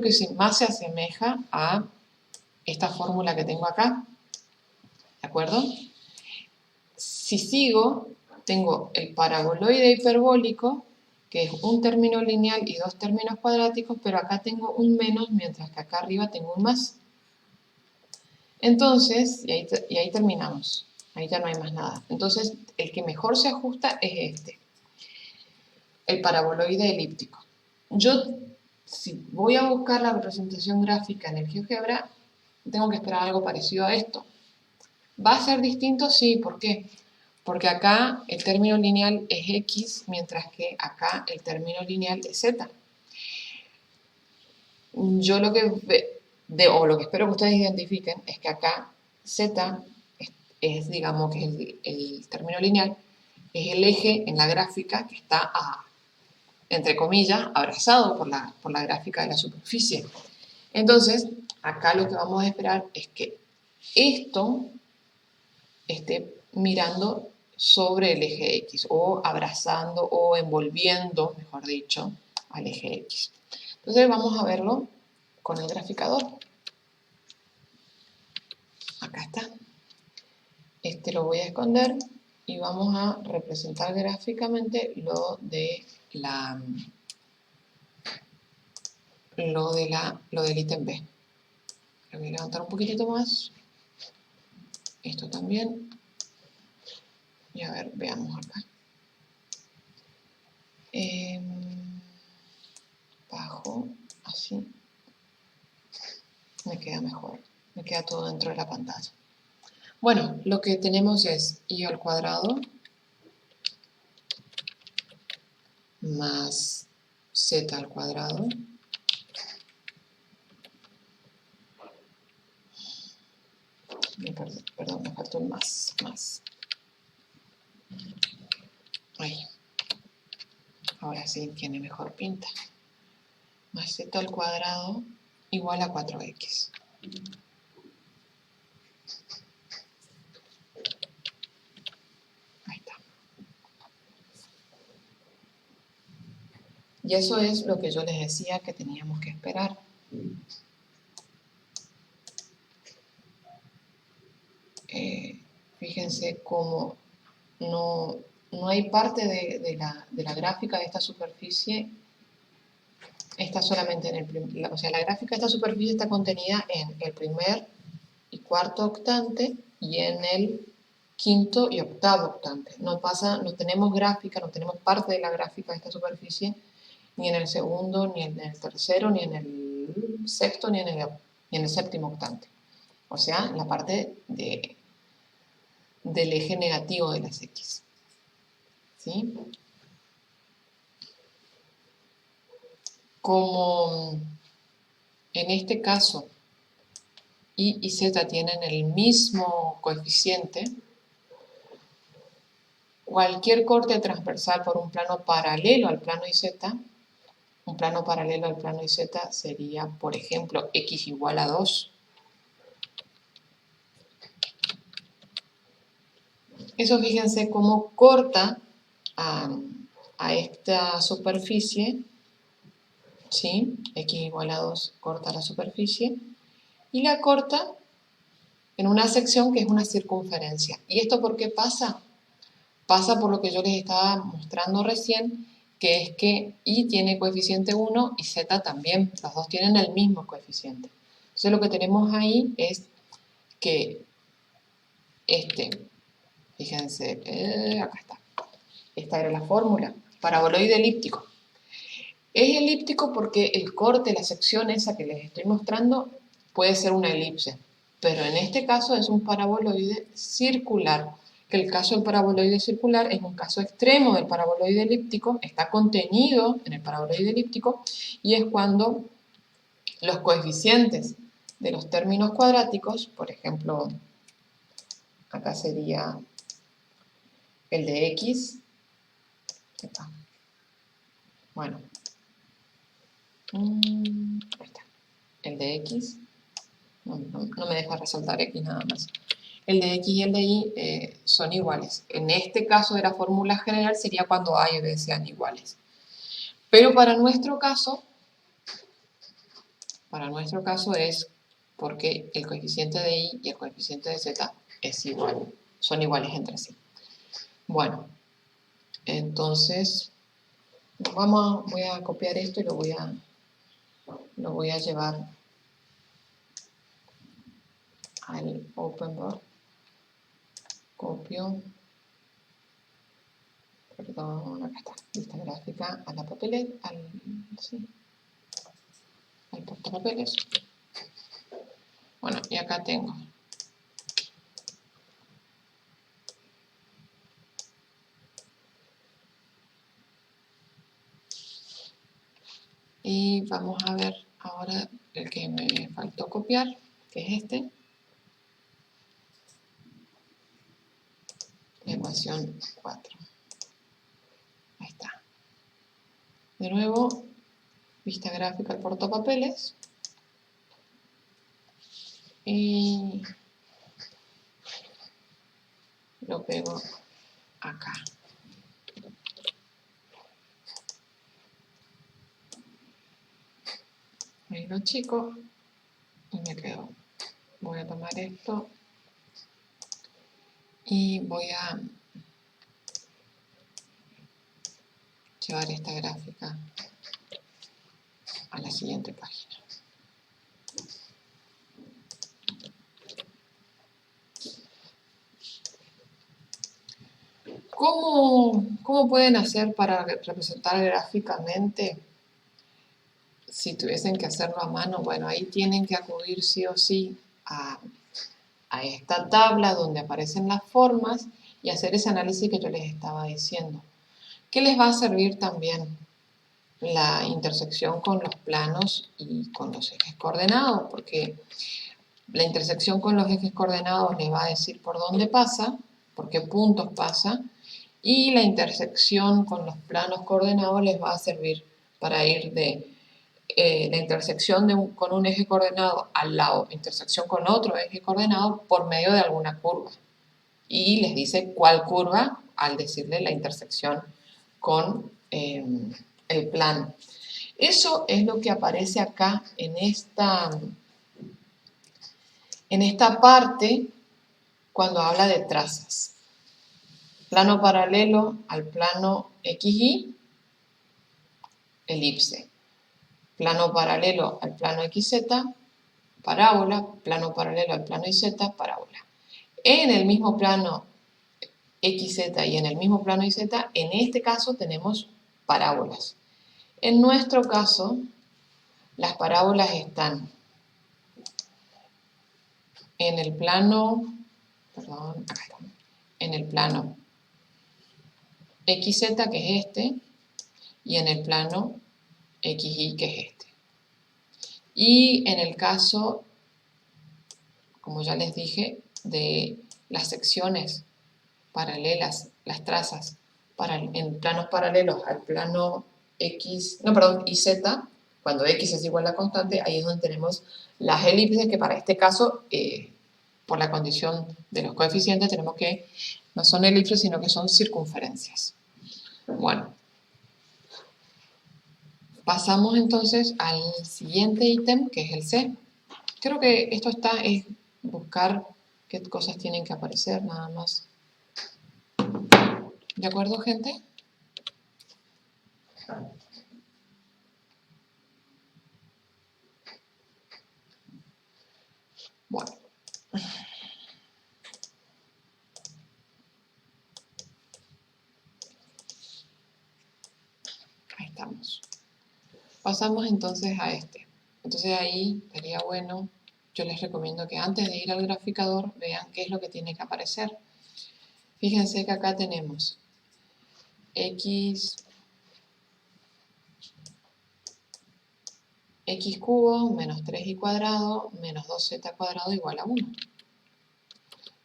que más se asemeja a esta fórmula que tengo acá. ¿De acuerdo? Si sigo, tengo el paraboloide hiperbólico, que es un término lineal y dos términos cuadráticos, pero acá tengo un menos, mientras que acá arriba tengo un más. Entonces, y ahí terminamos. Ahí ya no hay más nada. Entonces, el que mejor se ajusta es este, el paraboloide elíptico. Yo, si voy a buscar la representación gráfica en el GeoGebra, tengo que esperar algo parecido a esto. ¿Va a ser distinto? Sí, ¿por qué? Porque acá el término lineal es x, mientras que acá el término lineal es z. Yo lo que espero que ustedes identifiquen es que acá z digamos, que es el término lineal, es el eje en la gráfica que está, entre comillas, abrazado por la gráfica de la superficie. Entonces, acá lo que vamos a esperar es que esto esté mirando sobre el eje X, o abrazando o envolviendo, mejor dicho, al eje X. Entonces vamos a verlo con el graficador. Acá está. Este lo voy a esconder y vamos a representar gráficamente lo del ítem B. Lo voy a levantar un poquitito más. Esto también. Y a ver, veamos acá. Bajo, así. Me queda mejor. Me queda todo dentro de la pantalla. Bueno, lo que tenemos es y al cuadrado más z al cuadrado perdón, me faltó un más. Ahí. Ahora sí tiene mejor pinta. Más z al cuadrado igual a 4x. Ahí está. Y eso es lo que yo les decía que teníamos que esperar. Fíjense cómo no hay parte de la gráfica de esta superficie, está solamente en el primer, o sea, la gráfica de esta superficie está contenida en el primer y cuarto octante y en el quinto y octavo octante. No tenemos gráfica, no tenemos parte de la gráfica de esta superficie, ni en el segundo, ni en el tercero, ni en el sexto, ni en el séptimo octante. O sea, la parte del eje negativo de las X. ¿Sí? Como en este caso Y y Z tienen el mismo coeficiente, cualquier corte transversal por un plano paralelo al plano YZ, un plano paralelo al plano YZ sería, por ejemplo, X igual a 2. Eso fíjense cómo corta a esta superficie, ¿sí? X igual a 2 corta la superficie y la corta en una sección que es una circunferencia. ¿Y esto por qué pasa? Pasa por lo que yo les estaba mostrando recién, que es que Y tiene coeficiente 1 y Z también, los dos tienen el mismo coeficiente. Entonces lo que tenemos ahí es que fíjense, acá está, esta era la fórmula, paraboloide elíptico. Es elíptico porque el corte, la sección esa que les estoy mostrando, puede ser una elipse, pero en este caso es un paraboloide circular, que el caso del paraboloide circular es un caso extremo del paraboloide elíptico, está contenido en el paraboloide elíptico, y es cuando los coeficientes de los términos cuadráticos, por ejemplo, acá sería el de X, bueno, ahí está, el de X, no me deja resaltar X nada más. El de X y el de Y son iguales. En este caso de la fórmula general sería cuando A y B sean iguales. Pero para nuestro caso es porque el coeficiente de Y y el coeficiente de Z es igual, son iguales entre sí. Bueno, entonces voy a copiar esto y lo voy a llevar al OpenBoard. Copio, perdón, acá está, lista gráfica, a la papelera, al portapapeles. Bueno, y acá tengo y vamos a ver ahora el que me faltó copiar, que es este, la ecuación 4. Ahí está. De nuevo, vista gráfica al portapapeles y lo pego acá. Ahí lo chico y me quedo. Voy a tomar esto y voy a llevar esta gráfica a la siguiente página. ¿Cómo pueden hacer para representar gráficamente si tuviesen que hacerlo a mano? Bueno, ahí tienen que acudir sí o sí a esta tabla donde aparecen las formas y hacer ese análisis que yo les estaba diciendo. ¿Qué les va a servir también? La intersección con los planos y con los ejes coordenados, porque la intersección con los ejes coordenados les va a decir por dónde pasa, por qué puntos pasa, y la intersección con los planos coordenados les va a servir para ir de la intersección con un eje coordenado al lado, intersección con otro eje coordenado por medio de alguna curva. Y les dice cuál curva al decirle la intersección con el plano. Eso es lo que aparece acá en esta parte cuando habla de trazas. Plano paralelo al plano XY, elipse. Plano paralelo al plano XZ, parábola. Plano paralelo al plano YZ, parábola. En el mismo plano XZ y en el mismo plano YZ, en este caso tenemos parábolas. En nuestro caso, las parábolas están en el plano, perdón, acá están, en el plano XZ, que es este, y en el plano XY, que es este. Y en el caso, como ya les dije, de las secciones paralelas, las trazas en planos paralelos al plano YZ, cuando X es igual a constante, ahí es donde tenemos las elipses, que para este caso, por la condición de los coeficientes, tenemos que no son elipses, sino que son circunferencias. Bueno, pasamos entonces al siguiente ítem, que es el C. Creo que esto es buscar qué cosas tienen que aparecer, nada más. ¿De acuerdo, gente? Bueno. Ahí estamos. Pasamos entonces a este. Entonces ahí estaría bueno, yo les recomiendo que antes de ir al graficador vean qué es lo que tiene que aparecer. Fíjense que acá tenemos x cubo menos 3y cuadrado menos 2z cuadrado igual a 1.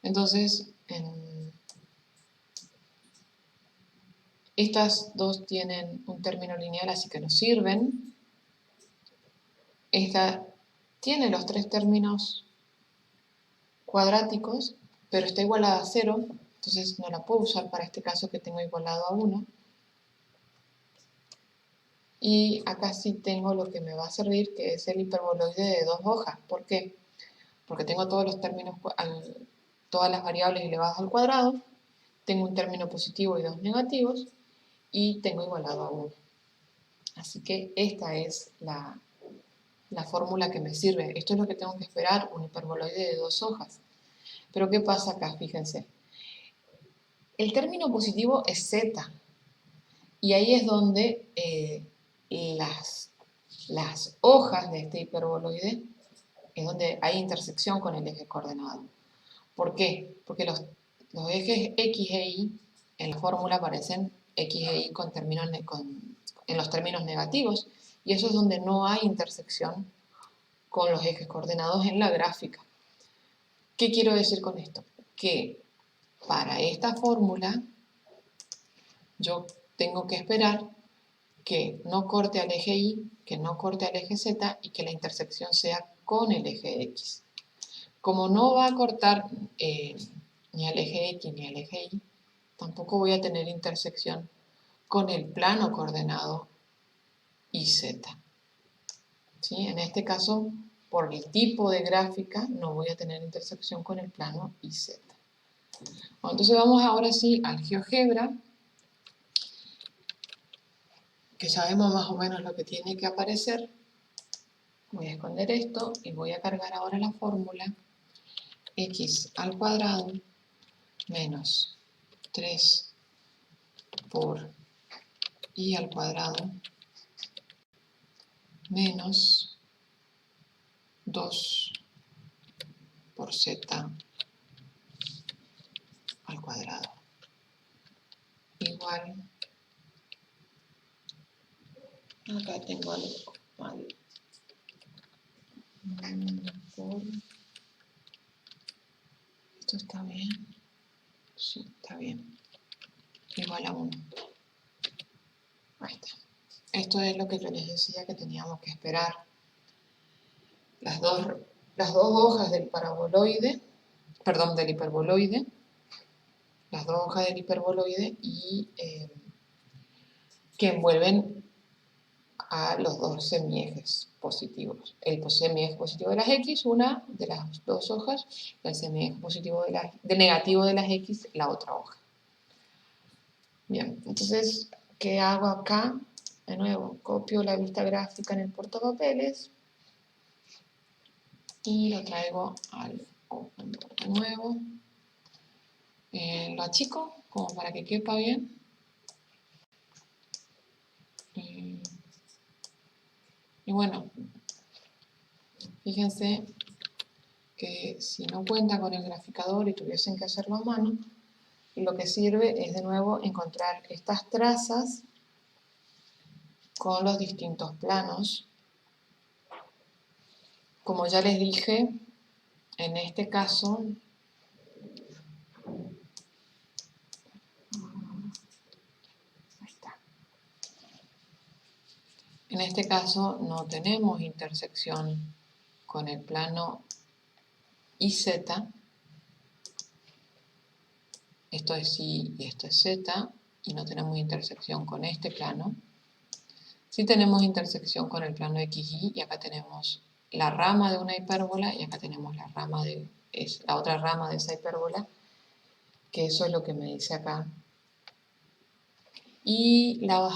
Entonces, estas dos tienen un término lineal, así que nos sirven. Esta tiene los tres términos cuadráticos, pero está igualada a 0, entonces no la puedo usar para este caso que tengo igualado a 1. Y acá sí tengo lo que me va a servir, que es el hiperboloide de dos hojas. ¿Por qué? Porque tengo todos los términos, todas las variables elevadas al cuadrado, tengo un término positivo y dos negativos, y tengo igualado a 1. Así que esta es la fórmula que me sirve. Esto es lo que tengo que esperar, un hiperboloide de dos hojas. Pero ¿qué pasa acá? Fíjense. El término positivo es z, y ahí es donde las hojas de este hiperboloide es donde hay intersección con el eje coordenado. ¿Por qué? Porque los ejes X e Y en la fórmula aparecen X e Y en los términos negativos, y eso es donde no hay intersección con los ejes coordenados en la gráfica. ¿Qué quiero decir con esto? Que para esta fórmula yo tengo que esperar que no corte al eje Y, que no corte al eje Z y que la intersección sea con el eje X. Como no va a cortar ni al eje X ni al eje Y, tampoco voy a tener intersección con el plano coordenado YZ. ¿Sí? En este caso, por el tipo de gráfica, no voy a tener intersección con el plano YZ. Bueno, entonces vamos ahora sí al GeoGebra, que sabemos más o menos lo que tiene que aparecer. Voy a esconder esto y voy a cargar ahora la fórmula x al cuadrado menos 3 por y al cuadrado menos 2 por z al cuadrado igual, acá tengo algo mal, por, esto está bien, sí, está bien, igual a 1. Ahí está. Esto es lo que yo les decía que teníamos que esperar. Las dos hojas del paraboloide, perdón, del hiperboloide, las dos hojas del hiperboloide y que envuelven a los dos semiejes positivos. El semieje positivo de las X, una de las dos hojas, y el semieje positivo negativo de las X, la otra hoja. Bien, entonces, ¿qué hago acá? De nuevo, copio la vista gráfica en el portapapeles y lo traigo al OpenBoard de nuevo. Lo achico como para que quepa bien. Y bueno, fíjense que si no cuenta con el graficador y tuviesen que hacerlo a mano, lo que sirve es de nuevo encontrar estas trazas con los distintos planos. Como ya les dije, en este caso, ahí está. En este caso no tenemos intersección con el plano IZ. Esto es Y y esto es Z, y no tenemos intersección con este plano. Sí tenemos intersección con el plano XY, y acá tenemos la rama de una hipérbola, y acá tenemos la otra rama de esa hipérbola, que eso es lo que me dice acá. Y la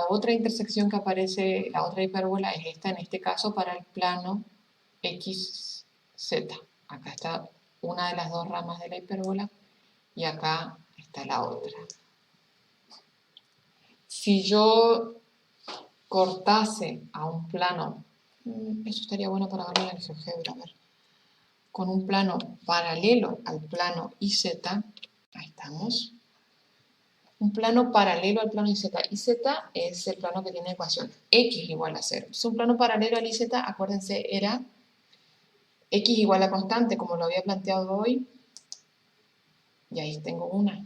otra intersección que aparece, la otra hipérbola, es esta, en este caso, para el plano XZ. Acá está una de las dos ramas de la hipérbola, y acá está la otra. Si yo cortase a un plano, eso estaría bueno para verlo en el GeoGebra, a ver, con un plano paralelo al plano IZ, ahí estamos, un plano paralelo al plano IZ. IZ es el plano que tiene ecuación X igual a 0. Entonces un plano paralelo al IZ, acuérdense, era X igual a constante, como lo había planteado hoy, y ahí tengo una.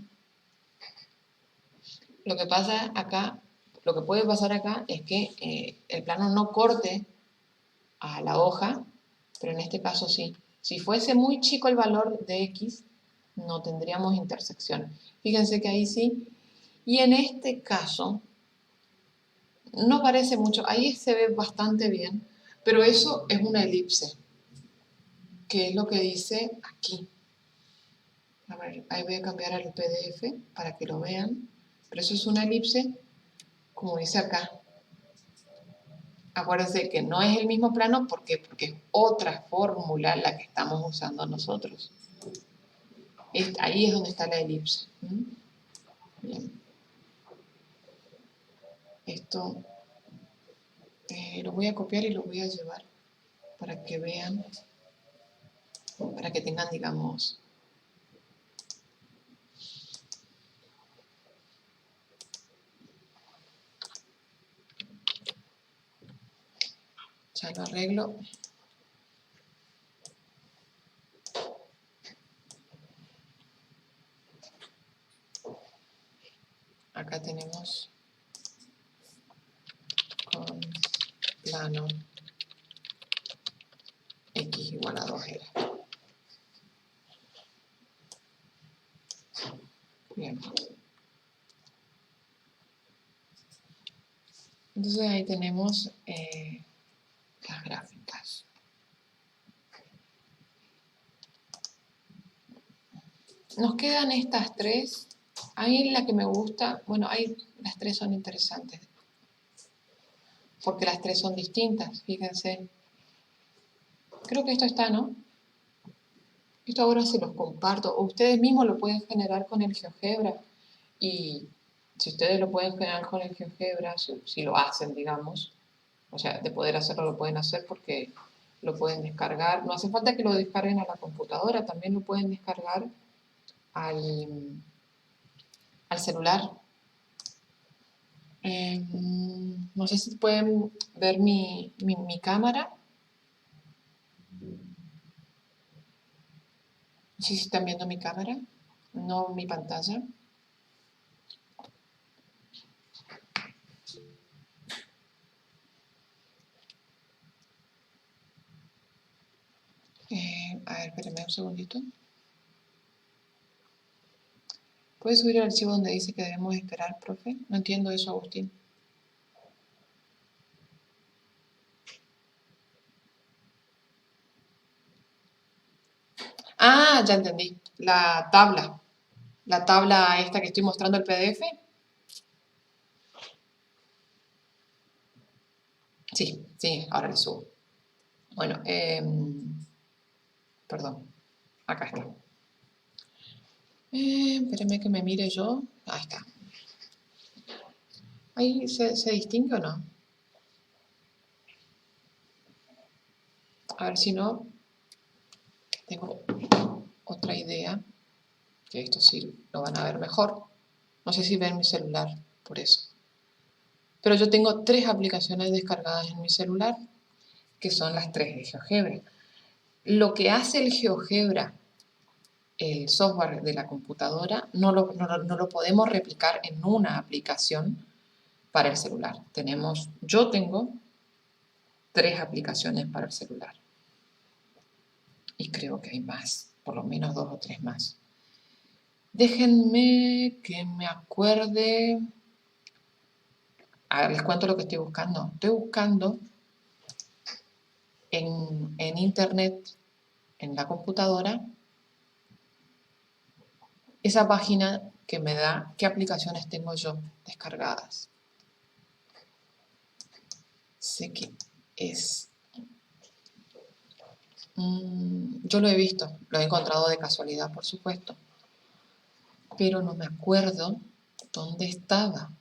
Lo que pasa acá, lo que puede pasar acá es que el plano no corte a la hoja, pero en este caso sí. Si fuese muy chico el valor de X, no tendríamos intersección. Fíjense que ahí sí. Y en este caso, no parece mucho, ahí se ve bastante bien, pero eso es una elipse, que es lo que dice aquí. A ver, ahí voy a cambiar al PDF para que lo vean, pero eso es una elipse, como dice acá. Acuérdense que no es el mismo plano, ¿por qué? Porque es otra fórmula la que estamos usando nosotros. Ahí es donde está la elipse. Bien. Esto lo voy a copiar y lo voy a llevar para que vean, para que tengan, digamos, ya lo arreglo. Acá tenemos con plano X igual a 2R. Bien. Entonces ahí tenemos las gráficas. Nos quedan estas tres. Ahí la que me gusta, bueno, ahí las tres son interesantes, porque las tres son distintas, fíjense. Creo que esto está, ¿no? Esto ahora se los comparto. O ustedes mismos lo pueden generar con el GeoGebra. Y si ustedes lo pueden generar con el GeoGebra, si lo hacen, digamos, o sea, de poder hacerlo lo pueden hacer porque lo pueden descargar. No hace falta que lo descarguen a la computadora, también lo pueden descargar al celular. No sé si pueden ver mi cámara. No sé si están viendo mi cámara, no mi pantalla. A ver, espérenme un segundito. ¿Puede subir el archivo donde dice que debemos esperar, profe? No entiendo eso, Agustín. Ah, ya entendí. La tabla. La tabla esta que estoy mostrando el PDF. Sí, sí, ahora le subo. Bueno, perdón. Acá está. Espérenme que me mire yo. Ahí está. ¿Ahí se distingue o no? A ver si no, tengo otra idea, que esto sí lo van a ver mejor. No sé si ven mi celular, por eso. Pero yo tengo 3 aplicaciones descargadas en mi celular, que son las 3 de GeoGebra. Lo que hace el GeoGebra, el software de la computadora, no lo podemos replicar en una aplicación para el celular. Yo tengo 3 aplicaciones para el celular. Y creo que hay más, por lo menos 2 o 3 más. Déjenme que me acuerde. A ver, les cuento lo que estoy buscando. Estoy buscando en internet, en la computadora, esa página que me da qué aplicaciones tengo yo descargadas. Sé que es... yo lo he visto, lo he encontrado de casualidad, por supuesto, pero no me acuerdo dónde estaba,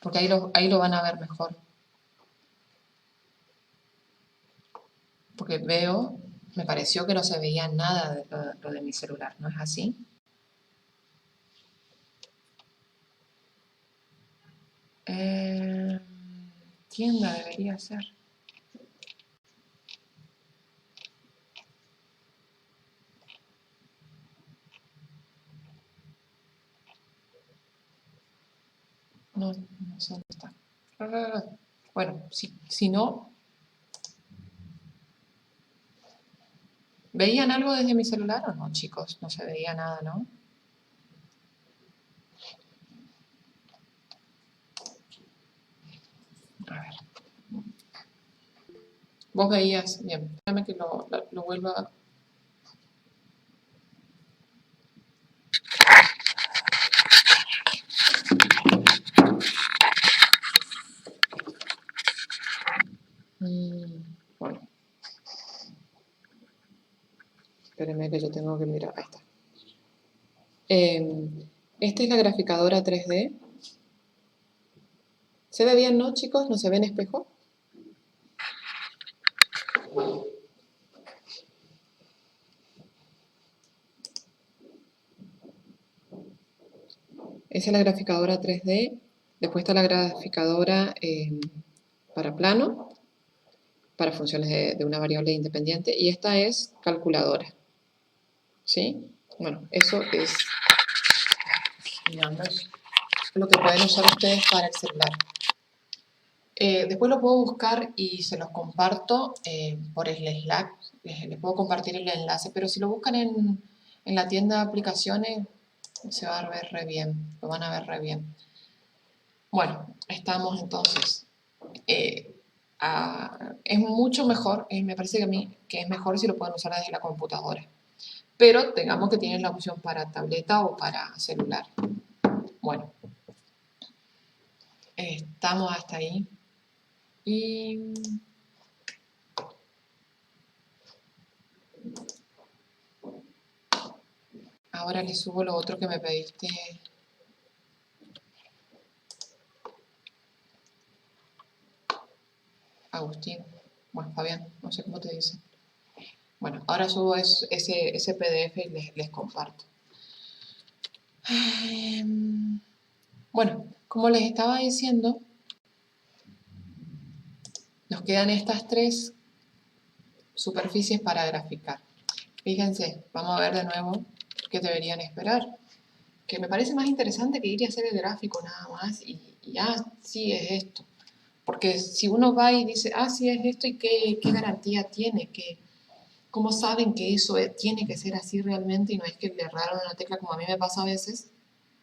porque ahí lo van a ver mejor. Porque veo, me pareció que no se veía nada de lo de mi celular, ¿no es así? Tienda debería ser. No, no sé dónde está. Bueno, si no, ¿veían algo desde mi celular o no, chicos? No se veía nada, ¿no? A ver. Vos veías, bien, déjame que lo vuelva a... Bueno, espérenme que yo tengo que mirar. Ahí está. Esta es la graficadora 3D. ¿Se ve bien, no, chicos? ¿No se ve en espejo? Esa es la graficadora 3D. Después está la graficadora para plano, para funciones de una variable independiente. Y esta es calculadora. ¿Sí? Bueno, eso es, digamos, lo que pueden usar ustedes para el celular. Después lo puedo buscar y se los comparto por el Slack. Les puedo compartir el enlace, pero si lo buscan en la tienda de aplicaciones, se va a ver re bien, lo van a ver re bien. Bueno, estamos entonces. Es mucho mejor, me parece que a mí que es mejor si lo pueden usar desde la computadora. Pero tengamos que tienen la opción para tableta o para celular. Bueno, estamos hasta ahí. Y ahora le subo lo otro que me pediste. Agustín. Bueno, Fabián, no sé cómo te dice. Bueno, ahora subo ese PDF y les comparto. Bueno, como les estaba diciendo, nos quedan estas 3 superficies para graficar. Fíjense, vamos a ver de nuevo qué deberían esperar. Que me parece más interesante que ir y hacer el gráfico nada más y sí es esto. Porque si uno va y dice, sí es esto, ¿y qué garantía tiene? ¿Cómo saben que eso tiene que ser así realmente y no es que le erraron una tecla como a mí me pasa a veces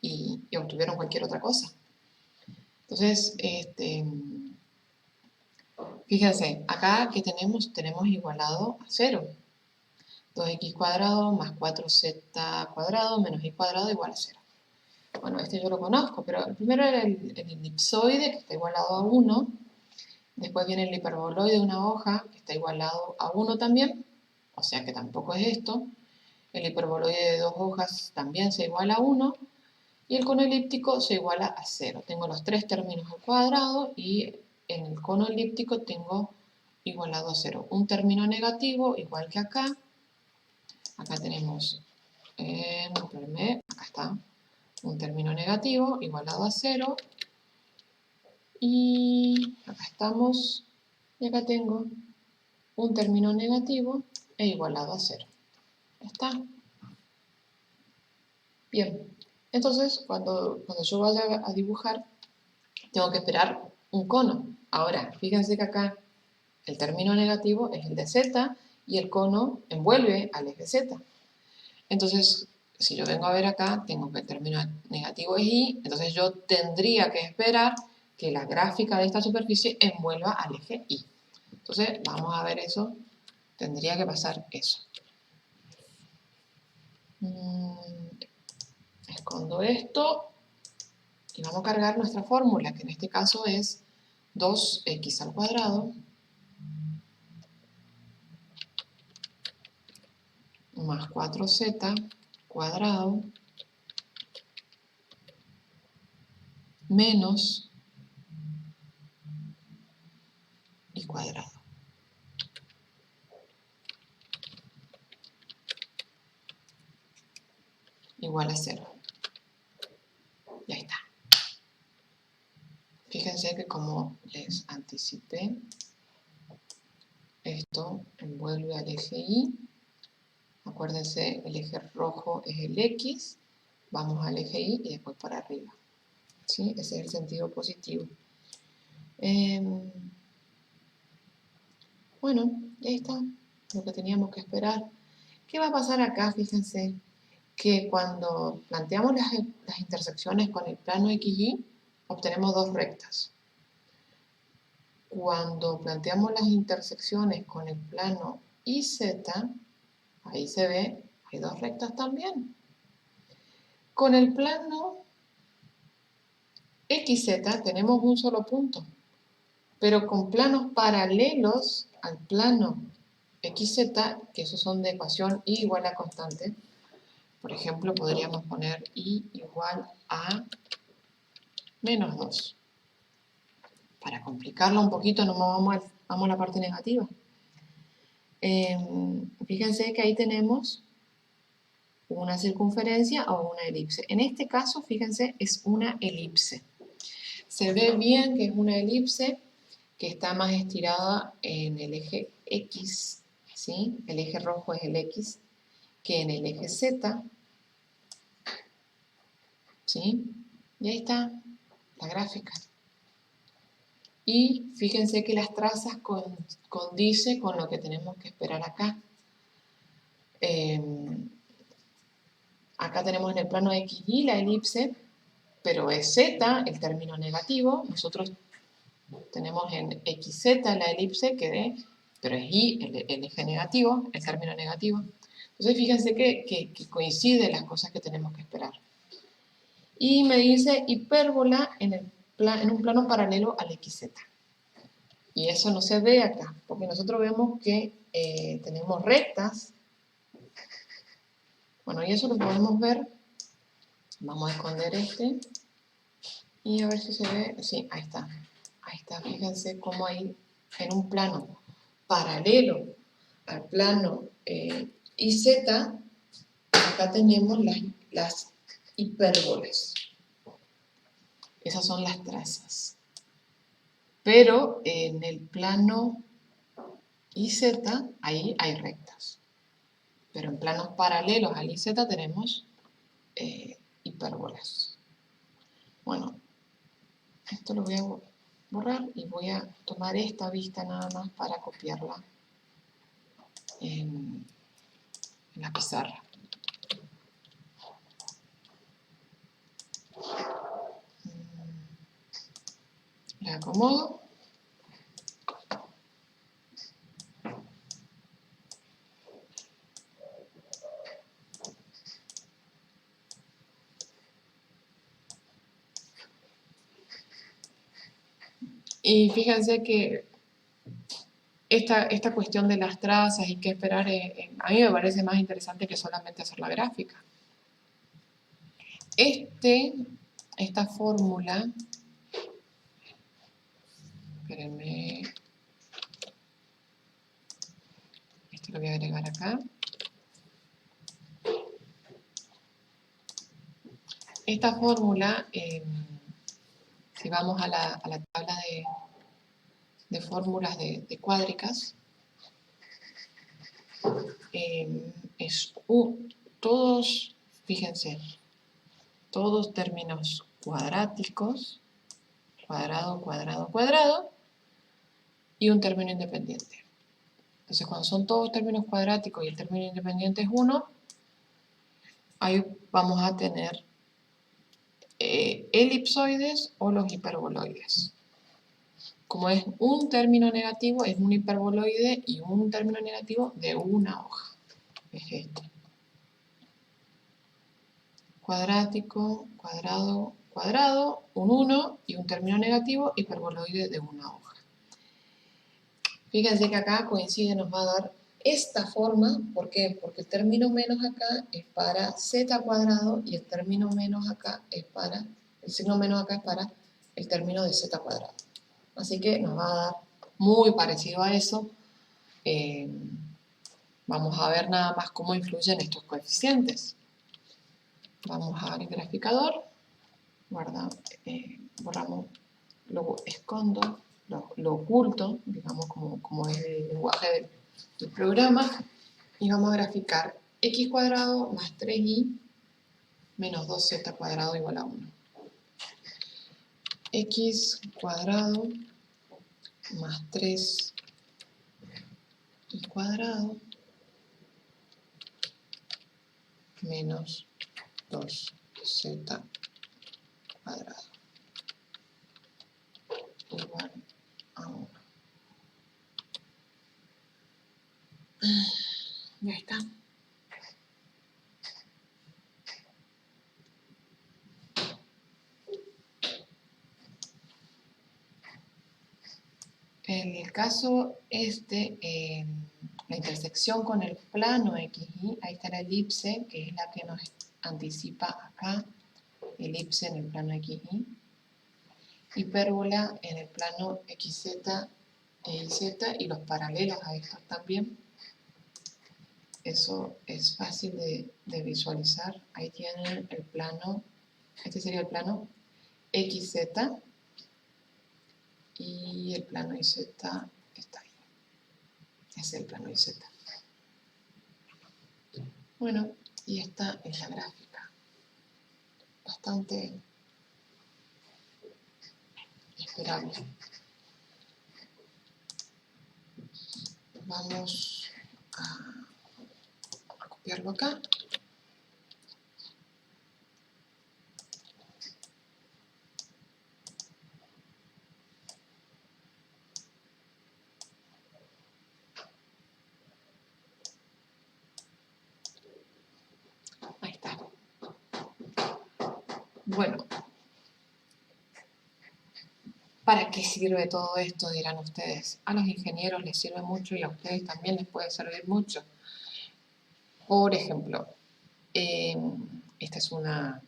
y obtuvieron cualquier otra cosa? Entonces, fíjense, acá que tenemos igualado a 0. 2x cuadrado más 4z cuadrado menos y cuadrado igual a 0. Bueno, este yo lo conozco, pero el primero era el elipsoide, que está igualado a 1. Después viene el hiperboloide de una hoja, que está igualado a 1 también, o sea que tampoco es esto. El hiperboloide de 2 hojas también se iguala a 1. Y el cono elíptico se iguala a 0. Tengo los 3 términos al cuadrado y en el cono elíptico tengo igualado a 0. Un término negativo, igual que acá. Acá tenemos, acá está, un término negativo igualado a 0. Y acá estamos, y acá tengo un término negativo e igualado a 0. ¿Está? Bien, entonces cuando yo vaya a dibujar, tengo que esperar un cono. Ahora, fíjense que acá el término negativo es el de z y el cono envuelve al eje z. Entonces, si yo vengo a ver acá, tengo que el término negativo es y, entonces yo tendría que esperar que la gráfica de esta superficie envuelva al eje y. Entonces, vamos a ver eso. Tendría que pasar eso. Escondo esto y vamos a cargar nuestra fórmula, que en este caso es 2x al cuadrado más 4z cuadrado menos y cuadrado. Igual a 0. Ya está. Fíjense que como les anticipé, esto envuelve al eje Y. Acuérdense, el eje rojo es el X. Vamos al eje Y y después para arriba. ¿Sí? Ese es el sentido positivo. Bueno, ya está. Lo que teníamos que esperar. ¿Qué va a pasar acá? Fíjense que cuando planteamos las intersecciones con el plano XY, obtenemos dos rectas. Cuando planteamos las intersecciones con el plano IZ, ahí se ve, hay dos rectas también. Con el plano XZ tenemos un solo punto, pero con planos paralelos al plano XZ, que esos son de ecuación Y igual a constante, por ejemplo, podríamos poner Y igual a menos 2. Para complicarlo un poquito, no vamos a la parte negativa. Fíjense que ahí tenemos una circunferencia o una elipse. En este caso, fíjense, es una elipse. Se ve bien que es una elipse que está más estirada en el eje X, ¿sí? El eje rojo es el X, que en el eje Z, ¿sí? Y ahí está la gráfica. Y fíjense que las trazas condice con lo que tenemos que esperar acá. Acá tenemos en el plano XY la elipse, pero es Z el término negativo. Nosotros tenemos en XZ la elipse, pero es Y el eje negativo, el término negativo. Entonces fíjense que coinciden las cosas que tenemos que esperar. Y me dice hipérbola en un plano paralelo al XZ. Y eso no se ve acá, porque nosotros vemos que tenemos rectas. Bueno, y eso lo podemos ver. Vamos a esconder este. Y a ver si se ve. Sí, ahí está. Ahí está, fíjense cómo hay en un plano paralelo al plano IZ, acá tenemos las hipérbolas. Esas son las trazas. Pero en el plano IZ, ahí hay rectas. Pero en planos paralelos al IZ tenemos hipérbolas. Bueno, esto lo voy a borrar y voy a tomar esta vista nada más para copiarla en la pizarra. La acomodo. Y fíjense que esta cuestión de las trazas y qué esperar, a mí me parece más interesante que solamente hacer la gráfica. Esta fórmula, espérenme, esto lo voy a agregar acá. Esta fórmula, si vamos a la tabla de fórmulas de cuádricas, es todos, fíjense, todos términos cuadráticos, cuadrado, cuadrado, cuadrado, y un término independiente. Entonces, cuando son todos términos cuadráticos y el término independiente es 1, ahí vamos a tener elipsoides o los hiperboloides. Como es un término negativo, es un hiperboloide y un término negativo de una hoja. Es este. Cuadrático, cuadrado, cuadrado, un 1 y un término negativo hiperboloide de una hoja. Fíjense que acá coincide, nos va a dar esta forma. ¿Por qué? Porque el término menos acá es para z cuadrado y el término menos acá es para, el signo menos acá es para el término de z cuadrado. Así que nos va a dar muy parecido a eso. Vamos a ver nada más cómo influyen estos coeficientes. Vamos al graficador, borramos, lo escondo, lo oculto, digamos como es el lenguaje del programa, y vamos a graficar x cuadrado más 3y menos 2z cuadrado igual a 1. X cuadrado más 3y cuadrado menos 2z cuadrado igual a 1. Ya está. En el caso la intersección con el plano XY, ahí está la elipse, que es la que nos anticipa acá, elipse en el plano XY, hipérbola en el plano XZ e YZ y los paralelos a estos también. Eso es fácil de visualizar. Ahí tienen el plano, este sería el plano XZ y el plano YZ está ahí. Es el plano YZ. Bueno, y esta es la gráfica. Bastante esperable. Vamos a copiarlo acá. Ahí está. Bueno, ¿para qué sirve todo esto? Dirán ustedes. A los ingenieros les sirve mucho y a ustedes también les puede servir mucho. Por ejemplo, esta es una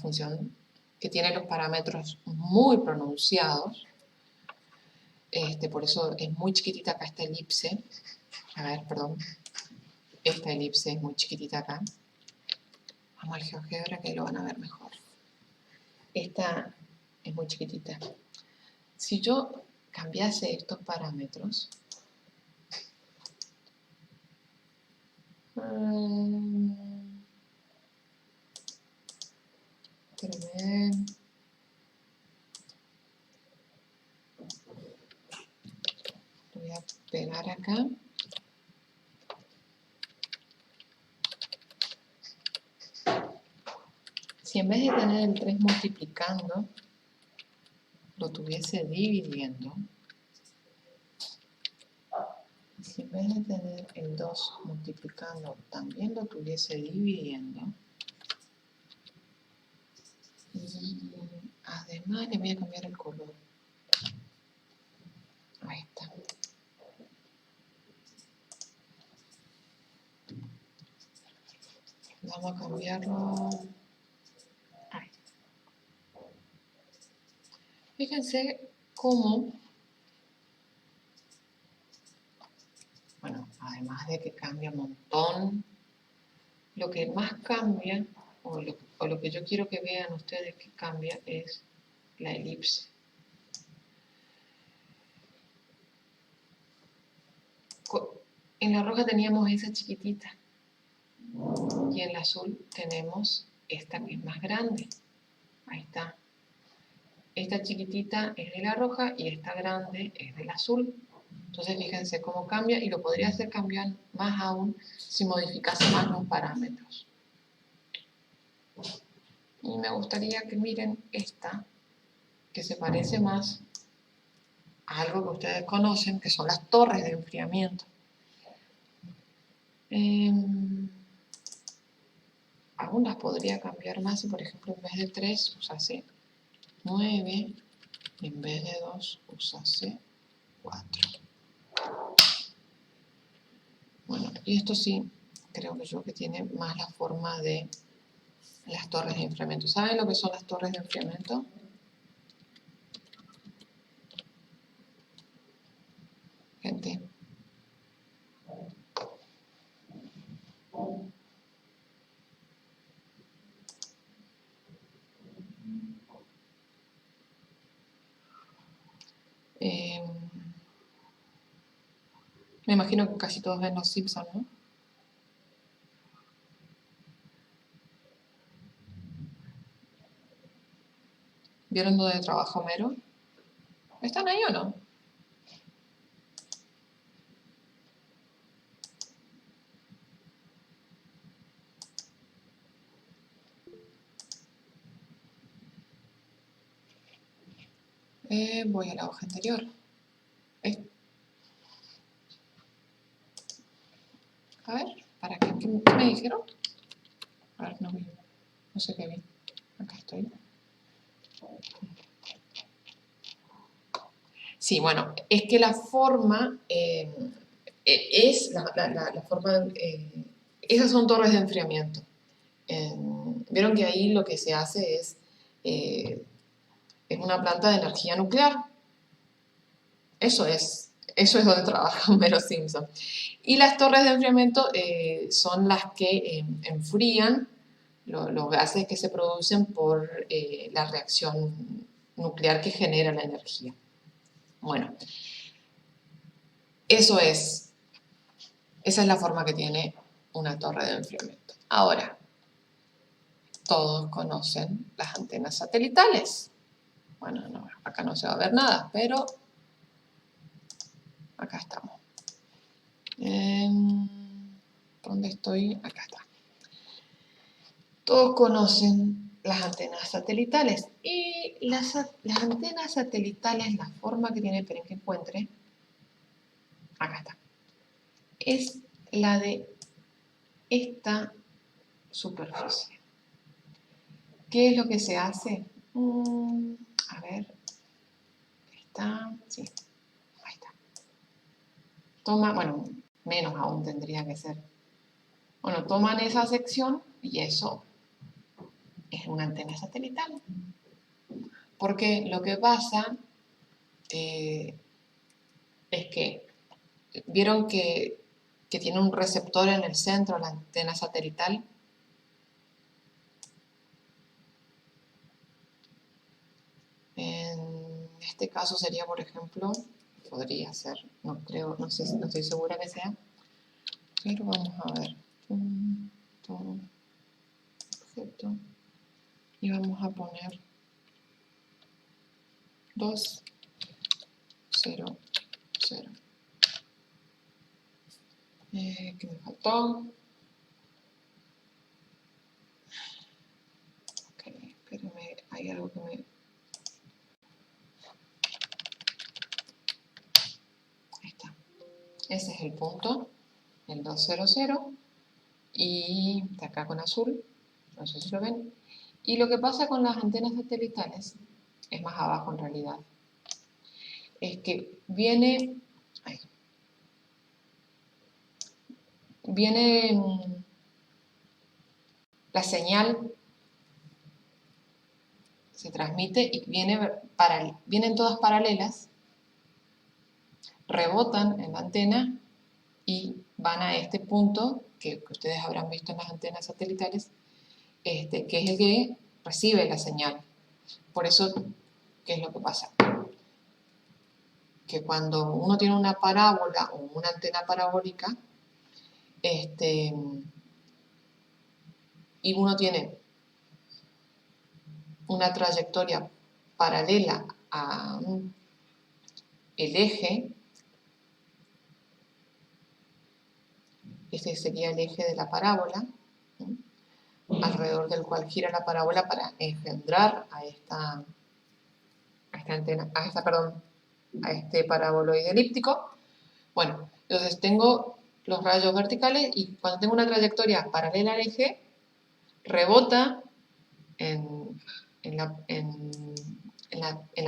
función que tiene los parámetros muy pronunciados. Por eso es muy chiquitita acá esta elipse. A ver, perdón. Esta elipse es muy chiquitita acá. Vamos al GeoGebra que lo van a ver mejor. Esta es muy chiquitita. Si yo cambiase estos parámetros, lo voy a pegar acá. Si en vez de tener el 3 multiplicando, lo tuviese dividiendo, si en vez de tener el 2 multiplicando, también lo tuviese dividiendo, y además le voy a cambiar el color. Vamos a cambiarlo. Ahí. Fíjense cómo, bueno, además de que cambia un montón, lo que más cambia, o lo que yo quiero que vean ustedes que cambia, es la elipse. En la roja teníamos esa chiquitita y en la azul tenemos esta que es más grande. Ahí está. Esta chiquitita es de la roja y esta grande es del azul. Entonces fíjense cómo cambia y lo podría hacer cambiar más aún si modificase más los parámetros. Y me gustaría que miren esta, que se parece más a algo que ustedes conocen, que son las torres de enfriamiento. Aún las podría cambiar más si, por ejemplo, en vez de 3 usase 9 y en vez de 2 usase 4. Bueno, y esto sí, creo que yo que tiene más la forma de las torres de enfriamiento. ¿Saben lo que son las torres de enfriamiento? Gente. Me imagino que casi todos ven los Simpsons, ¿no? ¿Vieron dónde trabaja Homero? ¿Están ahí o no? Voy a la hoja anterior. A ver, ¿para qué? ¿Qué me dijeron? A ver, no vi. No sé qué vi. Acá estoy. Sí, bueno, es que la forma es la forma... esas son torres de enfriamiento. Vieron que ahí lo que se hace es una planta de energía nuclear. Eso es donde trabaja Homero Simpson. Y las torres de enfriamiento son las que enfrían los gases que se producen por la reacción nuclear que genera la energía. Bueno, esa es la forma que tiene una torre de enfriamiento. Ahora, todos conocen las antenas satelitales. Bueno, no, acá no se va a ver nada, pero acá estamos. ¿Dónde estoy? Acá está. Todos conocen las antenas satelitales. Y las antenas satelitales, la forma que tiene, esperen que encuentre, acá está, es la de esta superficie. ¿Qué es lo que se hace? A ver, está, sí, ahí está. Toma, bueno, menos aún tendría que ser. Bueno, toman esa sección y eso es una antena satelital. Porque lo que pasa es que, ¿vieron que tiene un receptor en el centro, la antena satelital? En este caso sería, por ejemplo, podría ser, no creo, no sé, no estoy segura que sea, pero vamos a ver. Punto, objeto, y vamos a poner 2, 0, 0. ¿Qué me faltó? Ok, espérenme, hay algo que me... Ahí está. Ese es el punto, el 200, y está acá con azul, no sé si lo ven. Y lo que pasa con las antenas satelitales, es más abajo en realidad, es que viene la señal se transmite y vienen todas paralelas, rebotan en la antena y van a este punto que ustedes habrán visto en las antenas satelitales, que es el que recibe la señal. Por eso, ¿qué es lo que pasa? Que cuando uno tiene una parábola o una antena parabólica, y uno tiene una trayectoria paralela a el eje, este sería el eje de la parábola, alrededor del cual gira la parábola para engendrar a esta antena, a este paraboloide elíptico. Bueno, entonces tengo los rayos verticales y cuando tengo una trayectoria paralela al eje, rebota en la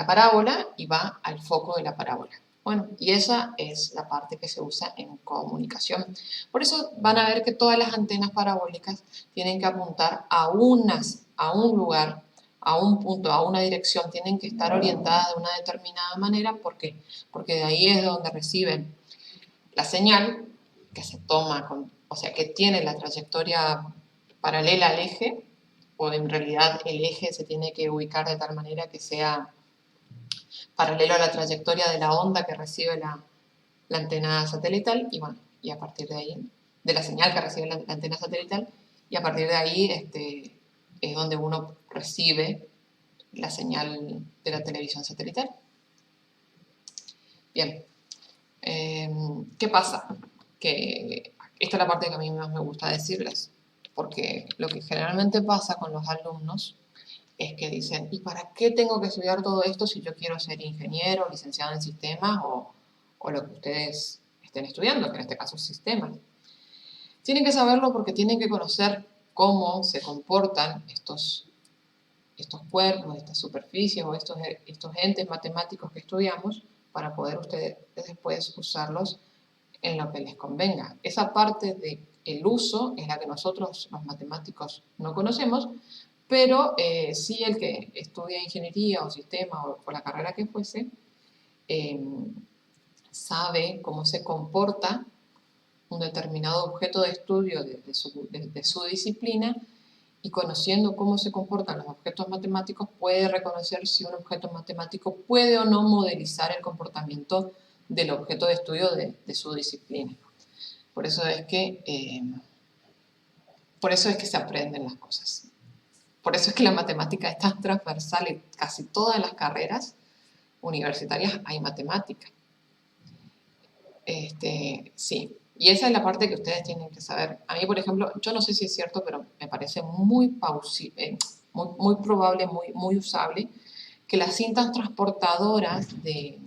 parábola y va al foco de la parábola. Bueno, y esa es la parte que se usa en comunicación. Por eso van a ver que todas las antenas parabólicas tienen que apuntar a un lugar, a un punto, a una dirección, tienen que estar orientadas de una determinada manera. ¿Por qué? Porque de ahí es donde reciben la señal que se toma, o sea, que tiene la trayectoria paralela al eje, o en realidad el eje se tiene que ubicar de tal manera que sea paralelo a la trayectoria de la onda que recibe la antena satelital, y bueno, y a partir de ahí, de la señal que recibe la antena satelital, y a partir de ahí es donde uno recibe la señal de la televisión satelital. Bien, ¿qué pasa? Que esta es la parte que a mí más me gusta decirles, porque lo que generalmente pasa con los alumnos es que dicen, ¿y para qué tengo que estudiar todo esto si yo quiero ser ingeniero, licenciado en sistemas o lo que ustedes estén estudiando, que en este caso es sistemas? Tienen que saberlo porque tienen que conocer cómo se comportan estos cuerpos, estas superficies o estos entes matemáticos que estudiamos para poder ustedes después usarlos en lo que les convenga. Esa parte del uso es la que nosotros los matemáticos no conocemos, pero sí el que estudia ingeniería o sistema o la carrera que fuese, sabe cómo se comporta un determinado objeto de estudio de su disciplina, y conociendo cómo se comportan los objetos matemáticos puede reconocer si un objeto matemático puede o no modelizar el comportamiento del objeto de estudio de su disciplina. Por eso es que se aprenden las cosas. Por eso es que la matemática es tan transversal. En casi todas las carreras universitarias hay matemática. Sí, y esa es la parte que ustedes tienen que saber. A mí, por ejemplo, yo no sé si es cierto, pero me parece muy probable, muy usable, que las cintas transportadoras de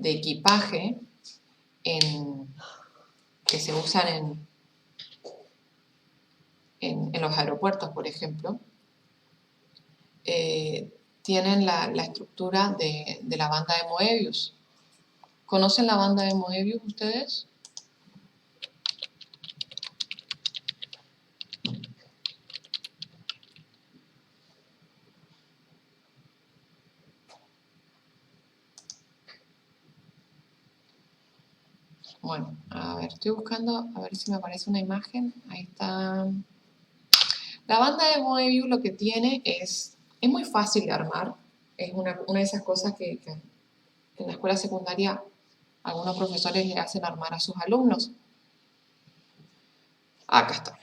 equipaje que se usan en los aeropuertos, por ejemplo, tienen la estructura de la banda de Moebius. ¿Conocen la banda de Moebius ustedes? Bueno, a ver, estoy buscando a ver si me aparece una imagen. Ahí está. La banda de Moebius lo que tiene es muy fácil de armar. Es una de esas cosas que en la escuela secundaria algunos profesores le hacen armar a sus alumnos. Acá está.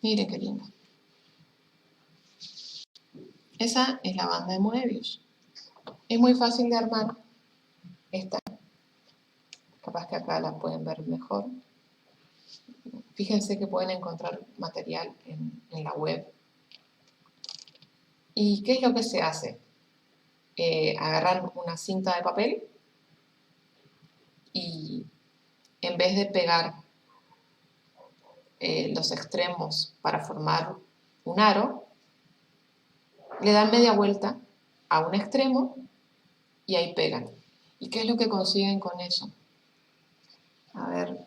Miren qué lindo. Esa es la banda de Moebius. Es muy fácil de armar. Esta. Capaz que acá la pueden ver mejor. Fíjense que pueden encontrar material en la web. ¿Y qué es lo que se hace? Agarrar una cinta de papel y en vez de pegar los extremos para formar un aro, le dan media vuelta a un extremo y ahí pegan. ¿Y qué es lo que consiguen con eso? A ver.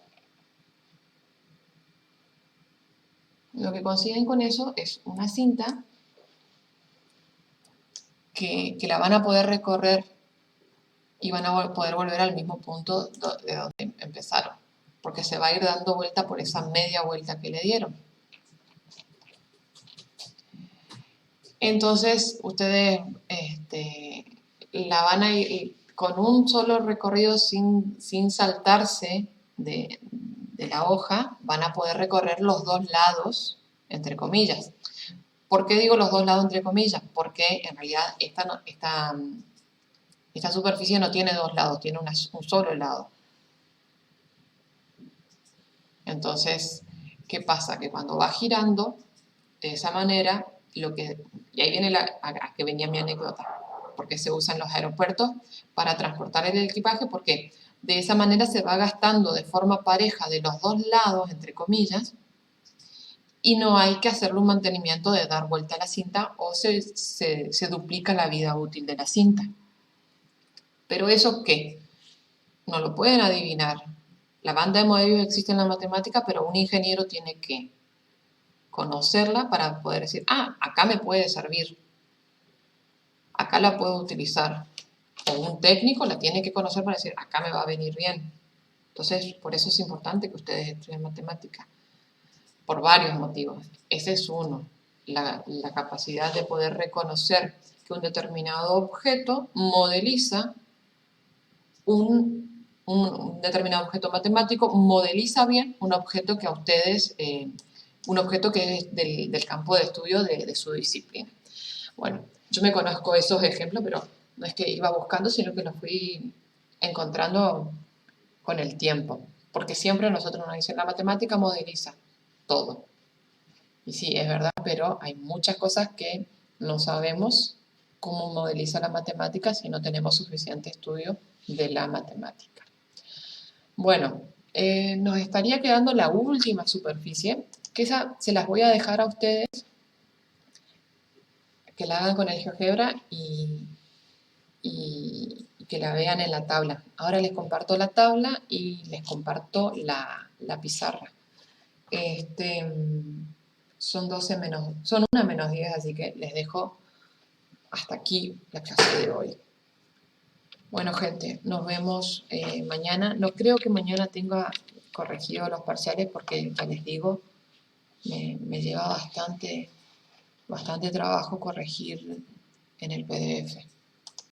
Lo que consiguen con eso es una cinta que la van a poder recorrer y van a poder volver al mismo punto de donde empezaron, porque se va a ir dando vuelta por esa media vuelta que le dieron. Entonces, ustedes la van a ir con un solo recorrido sin saltarse de la hoja, van a poder recorrer los dos lados, entre comillas. ¿Por qué digo los dos lados entre comillas? Porque en realidad esta superficie no tiene dos lados, tiene un solo lado. Entonces, ¿qué pasa? Que cuando va girando de esa manera, y ahí viene a que venía mi anécdota, porque se usa en los aeropuertos para transportar el equipaje, porque de esa manera se va gastando de forma pareja de los dos lados, entre comillas, y no hay que hacerle un mantenimiento de dar vuelta a la cinta o se duplica la vida útil de la cinta. ¿Pero eso qué? No lo pueden adivinar. La banda de Moebius existe en la matemática, pero un ingeniero tiene que conocerla para poder decir, acá me puede servir, acá la puedo utilizar. O un técnico la tiene que conocer para decir, acá me va a venir bien. Entonces, por eso es importante que ustedes estudien matemática, por varios motivos. Ese es uno, la capacidad de poder reconocer que un determinado objeto modeliza un determinado objeto matemático, modeliza bien un objeto que a ustedes, un objeto que es del campo de estudio de su disciplina. Bueno, yo me conozco esos ejemplos, pero no es que iba buscando, sino que los fui encontrando con el tiempo, porque siempre nosotros nos dicen la matemática modeliza todo. Y sí, es verdad, pero hay muchas cosas que no sabemos cómo modeliza la matemática si no tenemos suficiente estudio de la matemática. Bueno, nos estaría quedando la última superficie, que esa se las voy a dejar a ustedes, que la hagan con el GeoGebra y que la vean en la tabla. Ahora les comparto la tabla y les comparto la pizarra. Son 1 menos 10, así que les dejo hasta aquí la clase de hoy. Bueno, gente, nos vemos mañana. No creo que mañana tenga corregido los parciales porque, ya les digo, me lleva bastante trabajo corregir en el PDF.